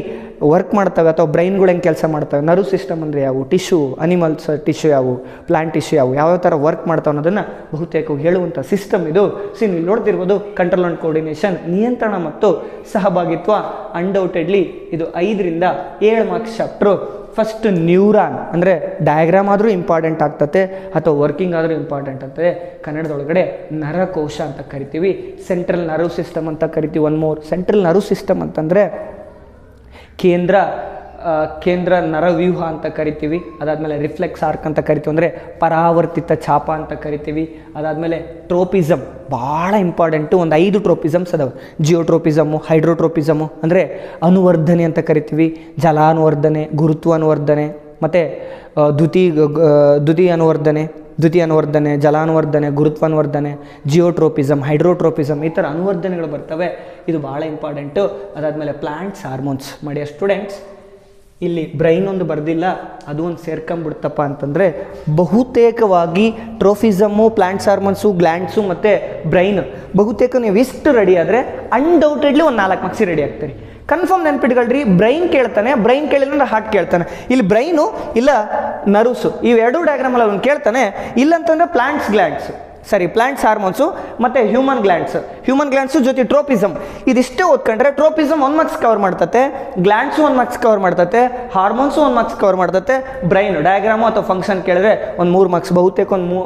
ವರ್ಕ್ ಮಾಡ್ತವೆ ಅಥವಾ ಬ್ರೈನ್ಗಳು ಹೆಂಗೆ ಕೆಲಸ ಮಾಡ್ತವೆ, ನರ್ವ್ ಸಿಸ್ಟಮ್ ಅಂದರೆ ಯಾವುವು, ಟಿಶ್ಯೂ ಅನಿಮಲ್ಸ್ ಟಿಶ್ಯೂ ಯಾವುವು, ಪ್ಲಾಂಟ್ ಟಿಶ್ಯೂ ಯಾವುವು, ಯಾವ್ಯಾವ ಥರ ವರ್ಕ್ ಮಾಡ್ತಾವೆ ಅನ್ನೋದನ್ನು ಬಹುತೇಕ ಹೇಳುವಂಥ ಸಿಸ್ಟಮ್ ಇದು. ನೀವು ನೋಡ್ತಿರ್ಬೋದು ಕಂಟ್ರೋಲ್ ಆ್ಯಂಡ್ ಕೋರ್ಡಿನೇಷನ್, ನಿಯಂತ್ರಣ ಮತ್ತು ಸಹಭಾಗಿತ್ವ. ಅನ್ಡೌಟೆಡ್ಲಿ ಇದು 5ರಿಂದ 7 ಮಾರ್ಕ್ಸ್ ಚಾಪ್ಟ್ರು. ಫಸ್ಟ್ ನ್ಯೂರಾನ್ ಅಂದರೆ ಡಯಾಗ್ರಾಮ್ ಆದರೂ ಇಂಪಾರ್ಟೆಂಟ್ ಆಗ್ತದೆ ಅಥವಾ ವರ್ಕಿಂಗ್ ಆದರೂ ಇಂಪಾರ್ಟೆಂಟ್ ಆಗ್ತದೆ. ಕನ್ನಡದೊಳಗಡೆ ನರಕೋಶ ಅಂತ ಕರಿತೀವಿ, ಸೆಂಟ್ರಲ್ ನರ್ವ್ ಸಿಸ್ಟಮ್ ಅಂತ ಕರಿತೀವಿ. One more, central nerve system ಅಂತಂದರೆ ಕೇಂದ್ರ ನರವ್ಯೂಹ ಅಂತ ಕರಿತೀವಿ. ಅದಾದಮೇಲೆ ರಿಫ್ಲೆಕ್ಸ್ ಆರ್ಕ್ ಅಂತ ಕರಿತೀವಿ, ಅಂದರೆ ಪರಾವರ್ತಿತ ಛಾಪ ಅಂತ ಕರಿತೀವಿ. ಅದಾದಮೇಲೆ ಟ್ರೋಪಿಸಮ್ ಭಾಳ ಇಂಪಾರ್ಟೆಂಟು. ಒಂದು 5 ಟ್ರೋಪಿಸಮ್ಸ್ ಅದಾವೆ. ಜಿಯೋಟ್ರೋಪಿಸಮು, ಹೈಡ್ರೋಟ್ರೋಪಿಸಮು ಅಂದರೆ ಅನುವರ್ಧನೆ ಅಂತ ಕರಿತೀವಿ, ಜಲಾನುವರ್ಧನೆ, ಗುರುತ್ವಾನುವರ್ಧನೆ ಮತ್ತು ದ್ಯುತಿ ಅನುವರ್ಧನೆ, ಜಲಾನುವರ್ಧನೆ, ಗುರುತ್ವಾನುವರ್ಧನೆ, ಜಿಯೋಟ್ರೋಪಿಸಮ್, ಹೈಡ್ರೋಟ್ರೋಪಿಸಮ್, ಈ ಥರ ಅನುವರ್ಧನೆಗಳು ಬರ್ತವೆ. ಇದು ಭಾಳ ಇಂಪಾರ್ಟೆಂಟು. ಅದಾದಮೇಲೆ ಪ್ಲಾಂಟ್ಸ್ ಹಾರ್ಮೋನ್ಸ್. ಮಾಡಿಯ ಸ್ಟೂಡೆಂಟ್ಸ್, ಇಲ್ಲಿ ಬ್ರೈನ್ ಒಂದು ಬರ್ದಿಲ್ಲ, ಅದು ಒಂದು ಸೇರ್ಕೊಂಬಿಡ್ತಪ್ಪ ಅಂತಂದರೆ ಬಹುತೇಕವಾಗಿ ಟ್ರೋಫಿಸಮ್ಮು, ಪ್ಲಾಂಟ್ಸ್ ಹಾರ್ಮೋನ್ಸು, ಗ್ಲ್ಯಾಂಡ್ಸು ಮತ್ತು ಬ್ರೈನ್ ಬಹುತೇಕ ನೀವು ಇಷ್ಟು ರೆಡಿ ಆದರೆ ಅನ್ಡೌಟೆಡ್ಲಿ ಒಂದು 4 ಮಾರ್ಕ್ಸ್ ರೆಡಿ ಆಗ್ತೀರಿ. ಕನ್ಫರ್ಮ್ ನೆನ್ಪಿಟ್ಕೊಳ್ರಿ, ಬ್ರೈನ್ ಕೇಳ್ತಾನೆ, ಬ್ರೈನ್ ಕೇಳಿಲ್ಲ ಅಂದ್ರೆ ಹಾರ್ಟ್ ಕೇಳ್ತಾನೆ. ಇಲ್ಲಿ ಬ್ರೈನು ಇಲ್ಲ ನರ್ವ್ಸು, ಇವೆರಡೂ ಡಯಾಗ್ರಾಮಲ್ಲಿ ಅವ್ನು ಕೇಳ್ತಾನೆ. ಇಲ್ಲಂತಂದರೆ ಪ್ಲಾಂಟ್ಸ್ ಹಾರ್ಮೋನ್ಸು ಮತ್ತು ಹ್ಯೂಮನ್ ಗ್ಲ್ಯಾಂಡ್ಸು ಜೊತೆ ಟ್ರೋಪಿಸಮ್. ಇದಿಷ್ಟೇ ಓದ್ಕೊಂಡ್ರೆ ಟ್ರೋಪಿಸಮ್ 1 ಮಾರ್ಕ್ಸ್ ಕವರ್ ಮಾಡ್ತತೆ, ಗ್ಲ್ಯಾಂಡ್ಸು 1 ಮಾರ್ಕ್ಸ್ ಕವರ್ ಮಾಡ್ತತೆ, ಹಾರ್ಮೋನ್ಸು 1 ಮಾರ್ಕ್ಸ್ ಕವರ್ ಮಾಡ್ತತೆ, ಬ್ರೈನ್ ಡಯಾಗ್ರಾಮು ಅಥವಾ ಫಂಕ್ಷನ್ ಕೇಳಿದ್ರೆ ಒಂದು 3 ಮಾರ್ಕ್ಸ್, ಬಹುತೇಕ ಒಂದು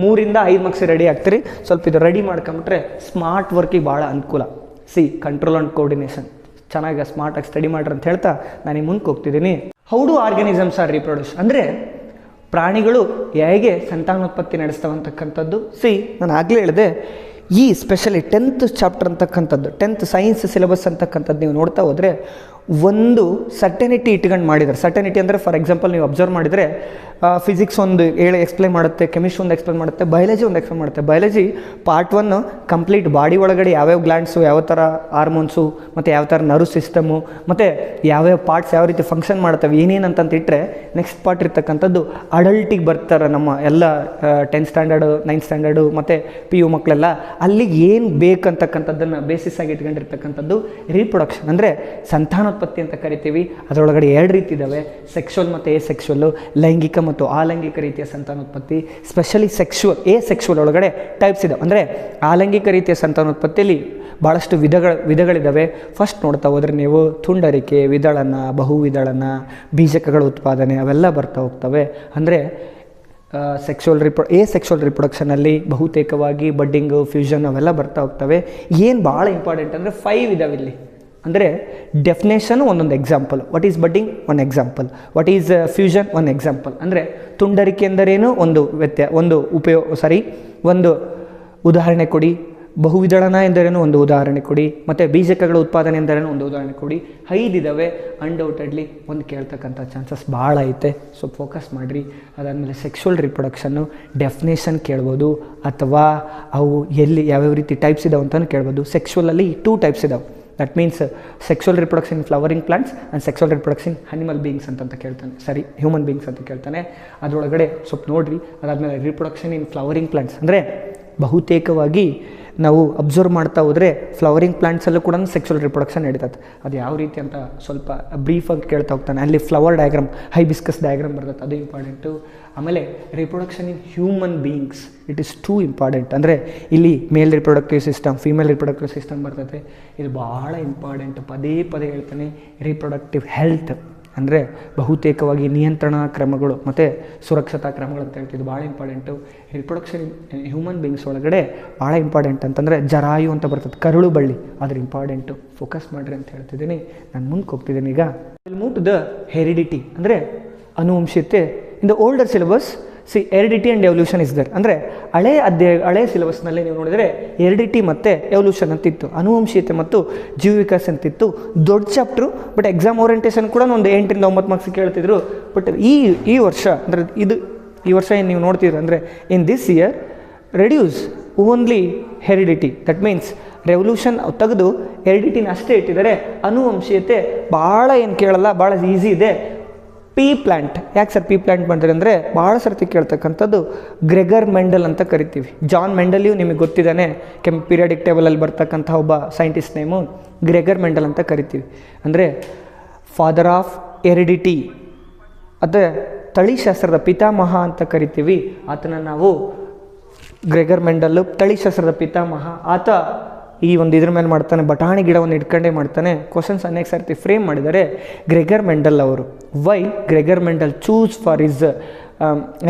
3ರಿಂದ 5 ಮಾರ್ಕ್ಸ್ ರೆಡಿ ಆಗ್ತೀರಿ. ಸ್ವಲ್ಪ ಇದು ರೆಡಿ ಮಾಡ್ಕೊಂಬಿಟ್ರೆ ಸ್ಮಾರ್ಟ್ ವರ್ಕಿಗೆ ಭಾಳ ಅನುಕೂಲ. ಕಂಟ್ರೋಲ್ ಆ್ಯಂಡ್ ಕೋರ್ಡಿನೇಷನ್ ಚೆನ್ನಾಗಿ ಸ್ಮಾರ್ಟಾಗಿ ಸ್ಟಡಿ ಮಾಡ್ರಿ ಅಂತ ಹೇಳ್ತಾ ನಾನು ಈ ಮುಂದೆ ಹೋಗ್ತಿದ್ದೀನಿ. How do organisms are reproduce ಅಂದರೆ ಪ್ರಾಣಿಗಳು ಹೇಗೆ ಸಂತಾನೋತ್ಪತ್ತಿ ನಡೆಸ್ತವೆ ಅಂತಕ್ಕಂಥದ್ದು. ನಾನು ಆಗಲೇ ಹೇಳಿದೆ, ಈ ಸ್ಪೆಷಲಿ 10th ಚಾಪ್ಟರ್ ಅಂತಕ್ಕಂಥದ್ದು, 10th ಸೈನ್ಸ್ ಸಿಲೆಬಸ್ ಅಂತಕ್ಕಂಥದ್ದು ನೀವು ನೋಡ್ತಾ ಹೋದರೆ ಒಂದು ಸರ್ಟೆನಿಟಿ ಇಟ್ಕೊಂಡು ಮಾಡಿದ್ದಾರೆ. ಸರ್ಟೆನಿಟಿ ಅಂದರೆ ಫಾರ್ ಎಕ್ಸಾಂಪಲ್ ನೀವು ಅಬ್ಸರ್ವ್ ಮಾಡಿದರೆ ಫಿಸಿಕ್ಸ್ ಒಂದು ಎಕ್ಸ್ಪ್ಲೈನ್ ಮಾಡುತ್ತೆ, ಕೆಮಿಸ್ಟ್ರಿ ಒಂದು ಎಕ್ಸ್ಪ್ಲೈನ್ ಮಾಡುತ್ತೆ, ಬಯಾಲಜಿ ಒಂದು ಎಕ್ಸ್ಪ್ಲೈನ್ ಮಾಡುತ್ತೆ. ಬಯಾಲಜಿ ಪಾರ್ಟ್ 1 ಕಂಪ್ಲೀಟ್ ಬಾಡಿ ಒಳಗಡೆ ಯಾವ್ಯಾವ ಗ್ಲ್ಯಾಂಡ್ಸು, ಯಾವ ಥರ ಹಾರ್ಮೋನ್ಸು ಮತ್ತು ಯಾವ ಥರ ನರ್ವ್ ಸಿಸ್ಟಮು ಮತ್ತು ಯಾವ್ಯಾವ ಪಾರ್ಟ್ಸ್ ಯಾವ ರೀತಿ ಫಂಕ್ಷನ್ ಮಾಡ್ತವೆ ಏನೇನಂತಂತ ಇಟ್ಟರೆ, ನೆಕ್ಸ್ಟ್ ಪಾರ್ಟ್ ಇರ್ತಕ್ಕಂಥದ್ದು ಅಡಲ್ಟಿಗೆ ಬರ್ತಾರೆ ನಮ್ಮ ಎಲ್ಲ 10th ಸ್ಟ್ಯಾಂಡರ್ಡು 9th ಸ್ಟ್ಯಾಂಡರ್ಡು ಮತ್ತು PU ಮಕ್ಕಳೆಲ್ಲ. ಅಲ್ಲಿಗೆ ಏನು ಬೇಕಂತಕ್ಕಂಥದ್ದನ್ನು ಬೇಸಿಸ್ ಆಗಿ ಇಟ್ಕೊಂಡಿರ್ತಕ್ಕಂಥದ್ದು ರೀಪ್ರೊಡಕ್ಷನ್ ಅಂದರೆ ಸಂತಾನೋತ್ಪತ್ತಿ ಅಂತ ಕರಿತೀವಿ. ಅದರೊಳಗಡೆ 2 ರೀತಿ ಇದ್ದಾವೆ, ಸೆಕ್ಷುವಲ್ ಮತ್ತು ಎಸೆಕ್ಷುವಲ್ಲು, ಲೈಂಗಿಕ ಮತ್ತು ಅಲೈಂಗಿಕ ರೀತಿಯ ಸಂತಾನೋತ್ಪತ್ತಿ. ಸ್ಪೆಷಲಿ ಎಸೆಕ್ಷುವಲ್ ಒಳಗಡೆ ಟೈಪ್ಸ್ ಇದಾವೆ. ಅಂದರೆ ಆಲೈಂಗಿಕ ರೀತಿಯ ಸಂತಾನೋತ್ಪತ್ತಿಯಲ್ಲಿ ಭಾಳಷ್ಟು ವಿಧಗಳಿದ್ದಾವೆ. ಫಸ್ಟ್ ನೋಡ್ತಾ ಹೋದರೆ ನೀವು ತುಂಡರಿಕೆ, ವಿದಳನ, ಬಹುವಿದಳನ, ಬೀಜಕಗಳ ಉತ್ಪಾದನೆ ಅವೆಲ್ಲ ಬರ್ತಾ ಹೋಗ್ತವೆ. ಅಂದರೆ ಸೆಕ್ಷುವಲ್ ರಿಪ್ರೊಡಕ್ಷನಲ್ಲಿ ಬಹುತೇಕವಾಗಿ ಬಡ್ಡಿಂಗು, ಫ್ಯೂಷನ್ ಅವೆಲ್ಲ ಬರ್ತಾ ಹೋಗ್ತವೆ. ಏನು ಭಾಳ ಇಂಪಾರ್ಟೆಂಟ್ ಅಂದರೆ 5 ಇದಾವೆ ಇಲ್ಲಿ. ಅಂದರೆ ಡೆಫಿನೇಷನು ಒಂದೊಂದು example. What is budding, one example. What is fusion, one example. ಅಂದರೆ ತುಂಡರಿಕೆ ಎಂದರೇನು ಒಂದು ಉದಾಹರಣೆ ಕೊಡಿ. ಬಹುವಿದಳನ ಎಂದರೇನು ಒಂದು ಉದಾಹರಣೆ ಕೊಡಿ, ಮತ್ತು ಬೀಜಕಗಳ ಉತ್ಪಾದನೆ ಎಂದರೇನು ಒಂದು ಉದಾಹರಣೆ ಕೊಡಿ. 5 ಇದ್ದಾವೆ. ಅನ್ಡೌಟೆಡ್ಲಿ ಒಂದು ಕೇಳ್ತಕ್ಕಂಥ ಚಾನ್ಸಸ್ ಭಾಳ ಐತೆ. ಸೊ ಫೋಕಸ್ ಮಾಡಿರಿ. ಅದಾದಮೇಲೆ ಸೆಕ್ಸುವಲ್ ರಿಪ್ರೊಡಕ್ಷನ್ನು ಡೆಫಿನೇಷನ್ ಕೇಳ್ಬೋದು, ಅಥವಾ ಅವು ಎಲ್ಲಿ ಯಾವ್ಯಾವ ರೀತಿ ಟೈಪ್ಸ್ ಇದಾವೆ ಅಂತಲೂ ಕೇಳ್ಬೋದು. ಸೆಕ್ಸುವಲಲ್ಲಿ 2 ಟೈಪ್ಸ್ ಇದಾವೆ. That means sexual reproduction in flowering plants and sexual reproduction animal beings ಅಂತ ಕೇಳ್ತಾನೆ. ಹ್ಯೂಮನ್ ಬೀಯಿಂಗ್ಸ್ ಅಂತ ಕೇಳ್ತಾನೆ. ಅದರೊಳಗಡೆ ಸ್ವಲ್ಪ ನೋಡಿರಿ. ಅದಾದಮೇಲೆ ರಿಪ್ರೊಡಕ್ಷನ್ ಇನ್ ಫ್ಲವರಿಂಗ್ ಪ್ಲಾಂಟ್ಸ್ ಅಂದರೆ ಬಹುತೇಕವಾಗಿ ನಾವು ಅಬ್ಸರ್ವ್ ಮಾಡ್ತಾ ಹೋದರೆ ಫ್ಲವರಿಂಗ್ ಪ್ಲಾಂಟ್ಸಲ್ಲೂ ಕೂಡ ಸೆಕ್ಸುವಲ್ ರಿಪ್ರೊಡಕ್ಷನ್ ನಡೀತದೆ. ಅದು ಯಾವ ರೀತಿ ಅಂತ ಸ್ವಲ್ಪ ಬ್ರೀಫಾಗಿ ಕೇಳ್ತಾ ಹೋಗ್ತಾನೆ. ಅಲ್ಲಿ ಫ್ಲವರ್ ಡಯಾಗ್ರಾಮ್, ಹೈಬಿಸ್ಕಸ್ ಡಯಾಗ್ರಾಮ್ ಬರ್ತದೆ, ಅದು ಇಂಪಾರ್ಟೆಂಟು. ಆಮೇಲೆ reproduction in human beings, it is two important. ಅಂದರೆ ಇಲ್ಲಿ male reproductive system, female reproductive system ಬರ್ತದೆ. ಇದು ಭಾಳ ಇಂಪಾರ್ಟೆಂಟ್. ಪದೇ ಪದೇ ಹೇಳ್ತಾನೆ. ರಿಪ್ರೊಡಕ್ಟಿವ್ ಹೆಲ್ತ್ ಅಂದರೆ ಬಹುತೇಕವಾಗಿ ನಿಯಂತ್ರಣ ಕ್ರಮಗಳು ಮತ್ತು ಸುರಕ್ಷತಾ ಕ್ರಮಗಳು ಅಂತ ಹೇಳ್ತಿದ್ದು ಭಾಳ ಇಂಪಾರ್ಟೆಂಟು. ರಿಪ್ರೊಡಕ್ಷನ್ ಹ್ಯೂಮನ್ ಬೀಯಿಂಗ್ಸ್ ಒಳಗಡೆ ಭಾಳ ಇಂಪಾರ್ಟೆಂಟ್ ಅಂತಂದರೆ ಜರಾಯು ಅಂತ ಬರ್ತದೆ, ಕರುಳು ಬಳ್ಳಿ, ಅದ್ರ ಇಂಪಾರ್ಟೆಂಟು. ಫೋಕಸ್ ಮಾಡಿರಿ ಅಂತ ಹೇಳ್ತಿದ್ದೀನಿ. ನಾನು ಮುಂದೆ ಹೋಗ್ತಿದ್ದೀನಿ. ಈಗ ಮೂವ್ ಟು ದ ಹೆರಿಡಿಟಿ ಅಂದರೆ ಅನುವಂಶೀಯತೆ. In the older syllabus heredity and evolution is there. ಅಂದರೆ ಹಳೆ ಸಿಲೆಬಸ್ನಲ್ಲಿ ನೀವು ನೋಡಿದರೆ ಹೆರಿಡಿಟಿ ಮತ್ತು ಎವಲ್ಯೂಷನ್ ಅಂತಿತ್ತು, ಅನುವಂಶೀಯತೆ ಮತ್ತು ಜೀವ ವಿಕಾಸ ಅಂತಿತ್ತು. ದೊಡ್ಡ ಚಾಪ್ಟ್ರು. ಬಟ್ ಎಕ್ಸಾಮ್ ಓರಿಯೆಂಟೇಷನ್ ಕೂಡ ಒಂದು 8 ರಿಂದ 9 ಮಾರ್ಕ್ಸ್ ಕೇಳ್ತಿದ್ರು. ಬಟ್ ಈ ವರ್ಷ ಅಂದರೆ ಈ ವರ್ಷ ಏನು ನೀವು ನೋಡ್ತಿದ್ರು ಅಂದರೆ in this year reduce only heredity. That means revolution ತೆಗೆದು ಹೆರಿಡಿಟಿನ ಅಷ್ಟೇ ಇಟ್ಟಿದ್ದಾರೆ. ಅನುವಂಶೀಯತೆ ಭಾಳ ಏನು ಕೇಳಲ್ಲ, ಭಾಳ ಈಸಿ ಇದೆ. P plant. ಯಾಕೆ ಸರ್ ಪಿ ಪ್ಲ್ಯಾಂಟ್ ಮಾಡ್ತಾರೆ ಅಂದರೆ ಭಾಳ ಸರ್ತಿ ಕೇಳ್ತಕ್ಕಂಥದ್ದು ಗ್ರೆಗರ್ ಮೆಂಡಲ್ ಅಂತ ಕರಿತೀವಿ. ಜಾನ್ ಮೆಂಡಲಿಯು ನಿಮಗೆ ಗೊತ್ತಿದ್ದಾನೆ, ಪೀರಿಯಾಡಿಕ್ ಟೇಬಲಲ್ಲಿ ಬರ್ತಕ್ಕಂಥ ಒಬ್ಬ ಸೈಂಟಿಸ್ಟ್ ನೇಮು ಗ್ರೆಗರ್ ಮೆಂಡಲ್ ಅಂತ ಕರಿತೀವಿ. ಅಂದರೆ ಫಾದರ್ ಆಫ್ ಹೆರಿಡಿಟಿ, ಅದೇ ತಳಿಶಾಸ್ತ್ರದ ಪಿತಾಮಹ ಅಂತ ಕರಿತೀವಿ. ಆತನ ನಾವು ಗ್ರೆಗರ್ ಮೆಂಡಲ್ಲು ತಳಿಶಾಸ್ತ್ರದ ಪಿತಾಮಹ. ಆತ ಈ ಒಂದು ಇದ್ರ ಮೇಲೆ ಮಾಡ್ತಾನೆ, ಬಟಾಣಿ ಗಿಡವನ್ನು ಇಟ್ಕೊಂಡೇ ಮಾಡ್ತಾನೆ. ಕ್ವಶನ್ಸ್ ಅನೇಕ ಸರ್ತಿ ಫ್ರೇಮ್ ಮಾಡಿದ್ದಾರೆ. ಗ್ರೆಗರ್ ಮೆಂಡಲ್ ಅವರು why Gregor Mendel choose for is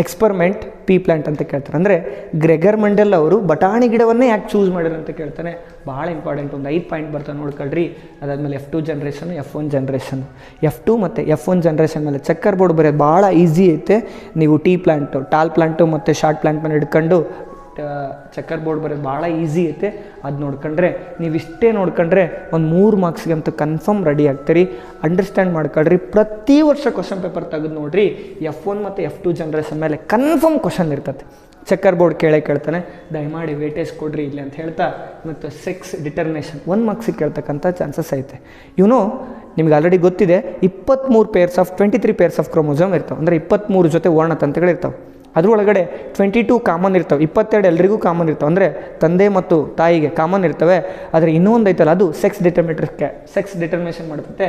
experiment pea plant ಅಂತ ಕೇಳ್ತಾರೆ. ಅಂದರೆ ಗ್ರೆಗರ್ ಮೆಂಡಲ್ ಅವರು ಬಟಾಣಿ ಗಿಡವನ್ನೇ ಯಾಕೆ ಚೂಸ್ ಮಾಡಿದ್ರು ಅಂತ ಕೇಳ್ತಾನೆ. ಭಾಳ ಇಂಪಾರ್ಟೆಂಟ್. ಒಂದು 5 ಪಾಯಿಂಟ್ ಬರ್ತಾನೆ ನೋಡ್ಕೊಳ್ರಿ. ಅದಾದಮೇಲೆ F2 generation, F1 generation. F2 ಮತ್ತು F1 ಜನ್ರೇಷನ್ ಮೇಲೆ ಚೆಕ್ಕರ್ ಬೋರ್ಡ್ ಬರೆಯೋದು ಭಾಳ ಈಸಿ ಐತೆ. ನೀವು ಟೀ ಪ್ಲ್ಯಾಂಟು, ಟಾಲ್ ಪ್ಲ್ಯಾಂಟು ಮತ್ತು ಶಾರ್ಟ್ ಪ್ಲ್ಯಾಂಟ್ ಮೇಲೆ ಹಿಡ್ಕೊಂಡು ಚೆಕ್ಕರ್ ಬೋರ್ಡ್ ಬರೋದು ಭಾಳ ಈಸಿ ಐತೆ. ಅದು ನೋಡ್ಕೊಂಡ್ರೆ ನೀವು ಇಷ್ಟೇ ನೋಡ್ಕೊಂಡ್ರೆ ಒಂದು 3 ಮಾರ್ಕ್ಸ್ಗೆ ಅಂತೂ ಕನ್ಫರ್ಮ್ ರೆಡಿ ಆಗ್ತೀರಿ. ಅಂಡರ್ಸ್ಟ್ಯಾಂಡ್ ಮಾಡ್ಕೊಳ್ರಿ. ಪ್ರತಿ ವರ್ಷ ಕ್ವಶನ್ ಪೇಪರ್ ತೆಗೆದು ನೋಡ್ರಿ. F1 ಮತ್ತು F2 ಜನ್ರೇಷನ್ ಮೇಲೆ ಕನ್ಫರ್ಮ್ ಕ್ವಶನ್ ಇರ್ತದೆ. ಚೆಕ್ಕರ್ ಬೋರ್ಡ್ ಕೇಳ್ತಾನೆ. ದಯಮಾಡಿ ವೇಟೇಜ್ ಕೊಡ್ರಿ ಇಲ್ಲಿ ಅಂತ ಹೇಳ್ತಾ. ಮತ್ತು ಸೆಕ್ಸ್ ಡಿಟರ್ಮಿನೇಷನ್ 1 ಮಾರ್ಕ್ಸಿಗೆ ಕೇಳ್ತಕ್ಕಂಥ ಚಾನ್ಸಸ್ ಐತೆ. ನಿಮ್ಗೆ ಆಲ್ರೆಡಿ ಗೊತ್ತಿದೆ 23 ಪೇರ್ಸ್ ಆಫ್ ಕ್ರೋಮೋಸೋಮ್ ಇರ್ತಾವೆ. ಅಂದರೆ 23 ಜೊತೆ ವರ್ಣತಂತುಗಳು ಇರ್ತಾವೆ. ಅದರೊಳಗಡೆ 22 ಕಾಮನ್ ಇರ್ತವೆ, 22 ಎಲ್ರಿಗೂ ಕಾಮನ್ ಇರ್ತವೆ. ಅಂದರೆ ತಂದೆ ಮತ್ತು ತಾಯಿಗೆ ಕಾಮನ್ ಇರ್ತವೆ. ಆದರೆ ಇನ್ನೊಂದು ಐತಲ್ಲ, ಅದು ಸೆಕ್ಸ್ ಡಿಟರ್ಮಿನೇಷನ್ ಮಾಡ್ತದೆ.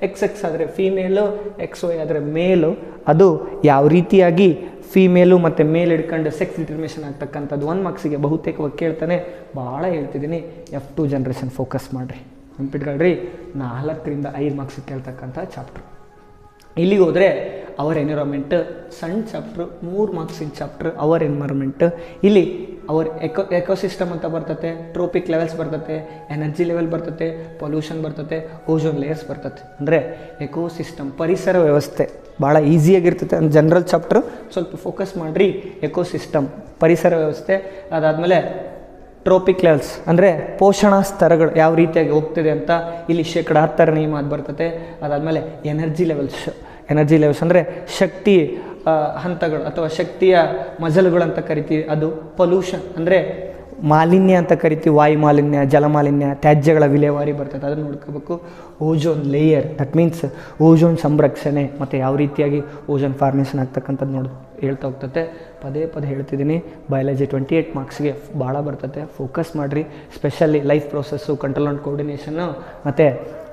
XX ಆದರೆ ಫೀಮೇಲು, XY ಆದರೆ ಮೇಲು. ಅದು ಯಾವ ರೀತಿಯಾಗಿ ಫೀಮೇಲು ಮತ್ತು ಮೇಲ್ ಹಿಡ್ಕೊಂಡು ಸೆಕ್ಸ್ ಡಿಟರ್ಮಿನೇಷನ್ ಆಗ್ತಕ್ಕಂಥದ್ದು 1 ಮಾರ್ಕ್ಸಿಗೆ ಬಹುತೇಕವಾಗಿ ಕೇಳ್ತಾನೆ. ಭಾಳ ಹೇಳ್ತಿದ್ದೀನಿ. F2 ಜನ್ರೇಷನ್ ಫೋಕಸ್ ಮಾಡಿರಿ. ನೆನ್ಪಿಟ್ಕೊಳ್ರಿ. 4 ರಿಂದ 5 ಮಾರ್ಕ್ಸಿಗೆ ಕೇಳ್ತಕ್ಕಂಥ ಚಾಪ್ಟ್ರು. ಇಲ್ಲಿಗೆ ಹೋದರೆ ಅವರ್ ಎನ್ವಿರಾನ್ಮೆಂಟ್ ಸಣ್ಣ ಚಾಪ್ಟ್ರು, 3 ಮಾರ್ಕ್ಸಿನ ಚಾಪ್ಟ್ರ್ ಅವರ್ ಎನ್ವಿರಾನ್ಮೆಂಟ್. ಇಲ್ಲಿ ಅವರ್ ಎಕೋಸಿಸ್ಟಮ್ ಅಂತ ಬರ್ತತೆ, ಟ್ರೋಪಿಕ್ ಲೆವೆಲ್ಸ್ ಬರ್ತತೆ, ಎನರ್ಜಿ ಲೆವೆಲ್ ಬರ್ತತೆ, ಪೊಲ್ಯೂಷನ್ ಬರ್ತತೆ, ಓಝೋನ್ ಲೇಯರ್ಸ್ ಬರ್ತತೆ. ಅಂದರೆ ಎಕೋಸಿಸ್ಟಮ್ ಪರಿಸರ ವ್ಯವಸ್ಥೆ ಭಾಳ ಈಸಿಯಾಗಿರ್ತೈತೆ. ಜನರಲ್ ಚಾಪ್ಟ್ರು ಸ್ವಲ್ಪ ಫೋಕಸ್ ಮಾಡಿರಿ. ಎಕೋಸಿಸ್ಟಮ್ ಪರಿಸರ ವ್ಯವಸ್ಥೆ. ಅದಾದಮೇಲೆ ಟ್ರೋಪಿಕ್ ಲೆವೆಲ್ಸ್ ಅಂದರೆ ಪೋಷಣಾ ಸ್ತರಗಳು ಯಾವ ರೀತಿಯಾಗಿ ಹೋಗ್ತಿದೆ ಅಂತ ಇಲ್ಲಿ 10% ನಿಯಮ ಅದು ಬರ್ತದೆ. ಅದಾದಮೇಲೆ ಎನರ್ಜಿ ಲೆವೆಲ್ಸ್ ಅಂದರೆ ಶಕ್ತಿ ಹಂತಗಳು ಅಥವಾ ಶಕ್ತಿಯ ಮಜಲುಗಳು ಅಂತ ಕರಿತೀವಿ. ಅದು ಪೊಲ್ಯೂಷನ್ ಅಂದರೆ ಮಾಲಿನ್ಯ ಅಂತ ಕರಿತೀವಿ. ವಾಯು ಮಾಲಿನ್ಯ, ಜಲಮಾಲಿನ್ಯ, ತ್ಯಾಜ್ಯಗಳ ವಿಲೇವಾರಿ ಬರ್ತದೆ, ಅದನ್ನು ನೋಡ್ಕೋಬೇಕು. Ozone layer, that means ozone ಸಂರಕ್ಷಣೆ ಮತ್ತು ಯಾವ ರೀತಿಯಾಗಿ ಓಝೋನ್ ಫಾರ್ಮೇಷನ್ ಆಗ್ತಕ್ಕಂಥದ್ದು ಹೇಳ್ತಾ ಹೋಗ್ತದೆ. ಪದೇ ಹೇಳ್ತಿದ್ದೀನಿ. ಬಯಾಲಜಿ 28 ಮಾರ್ಕ್ಸ್ಗೆ ಭಾಳ ಬರ್ತದೆ. ಫೋಕಸ್ ಮಾಡಿರಿ. Specially life process, control and coordination ಮತ್ತು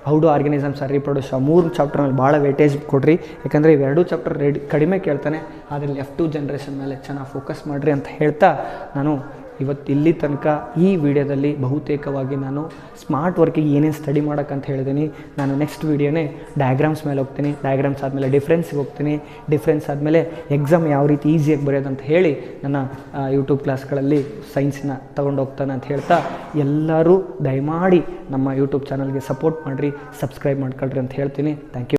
how do organisms are reproduce, 3 ಚಾಪ್ಟರ್ನಲ್ಲಿ ಭಾಳ ವೇಟೇಜ್ ಕೊಡ್ರಿ. ಯಾಕಂದರೆ ಇವೆರಡೂ ಚಾಪ್ಟರ್ ಕಡಿಮೆ ಕೇಳ್ತಾನೆ. ಅದರಲ್ಲಿ F2 ಜನ್ರೇಷನ್ ಮೇಲೆ ಚೆನ್ನಾಗಿ ಫೋಕಸ್ ಮಾಡಿರಿ ಅಂತ ಹೇಳ್ತಾ ನಾನು ಇವತ್ತು ಇಲ್ಲಿ ತನಕ ಈ ವಿಡಿಯೋದಲ್ಲಿ ಬಹುತೇಕವಾಗಿ ನಾನು ಸ್ಮಾರ್ಟ್ ವರ್ಕಿಗೆ ಏನೇನು ಸ್ಟಡಿ ಮಾಡೋಕ್ಕಂತ ಹೇಳಿದ್ದೀನಿ. ನಾನು ನೆಕ್ಸ್ಟ್ ವೀಡಿಯೋನೇ ಡಯಾಗ್ರಾಮ್ಸ್ ಮೇಲೆ ಹೋಗ್ತೀನಿ. ಡಯಾಗ್ರಾಮ್ಸ್ ಆದಮೇಲೆ ಡಿಫ್ರೆನ್ಸ್ಗೆ ಹೋಗ್ತೀನಿ. ಡಿಫ್ರೆನ್ಸ್ ಆದಮೇಲೆ ಎಕ್ಸಾಮ್ ಯಾವ ರೀತಿ ಈಸಿಯಾಗಿ ಬರೆಯೋದಂತ ಹೇಳಿ ನನ್ನ ಯೂಟ್ಯೂಬ್ ಕ್ಲಾಸ್ಗಳಲ್ಲಿ ಸೈನ್ಸ್ನ ತೊಗೊಂಡೋಗ್ತಾನೆ ಅಂತ ಹೇಳ್ತಾ, ಎಲ್ಲರೂ ದಯಮಾಡಿ ನಮ್ಮ ಯೂಟ್ಯೂಬ್ ಚಾನಲ್ಗೆ ಸಪೋರ್ಟ್ ಮಾಡಿರಿ, ಸಬ್ಸ್ಕ್ರೈಬ್ ಮಾಡ್ಕೊಳ್ರಿ ಅಂತ ಹೇಳ್ತೀನಿ. Thank you.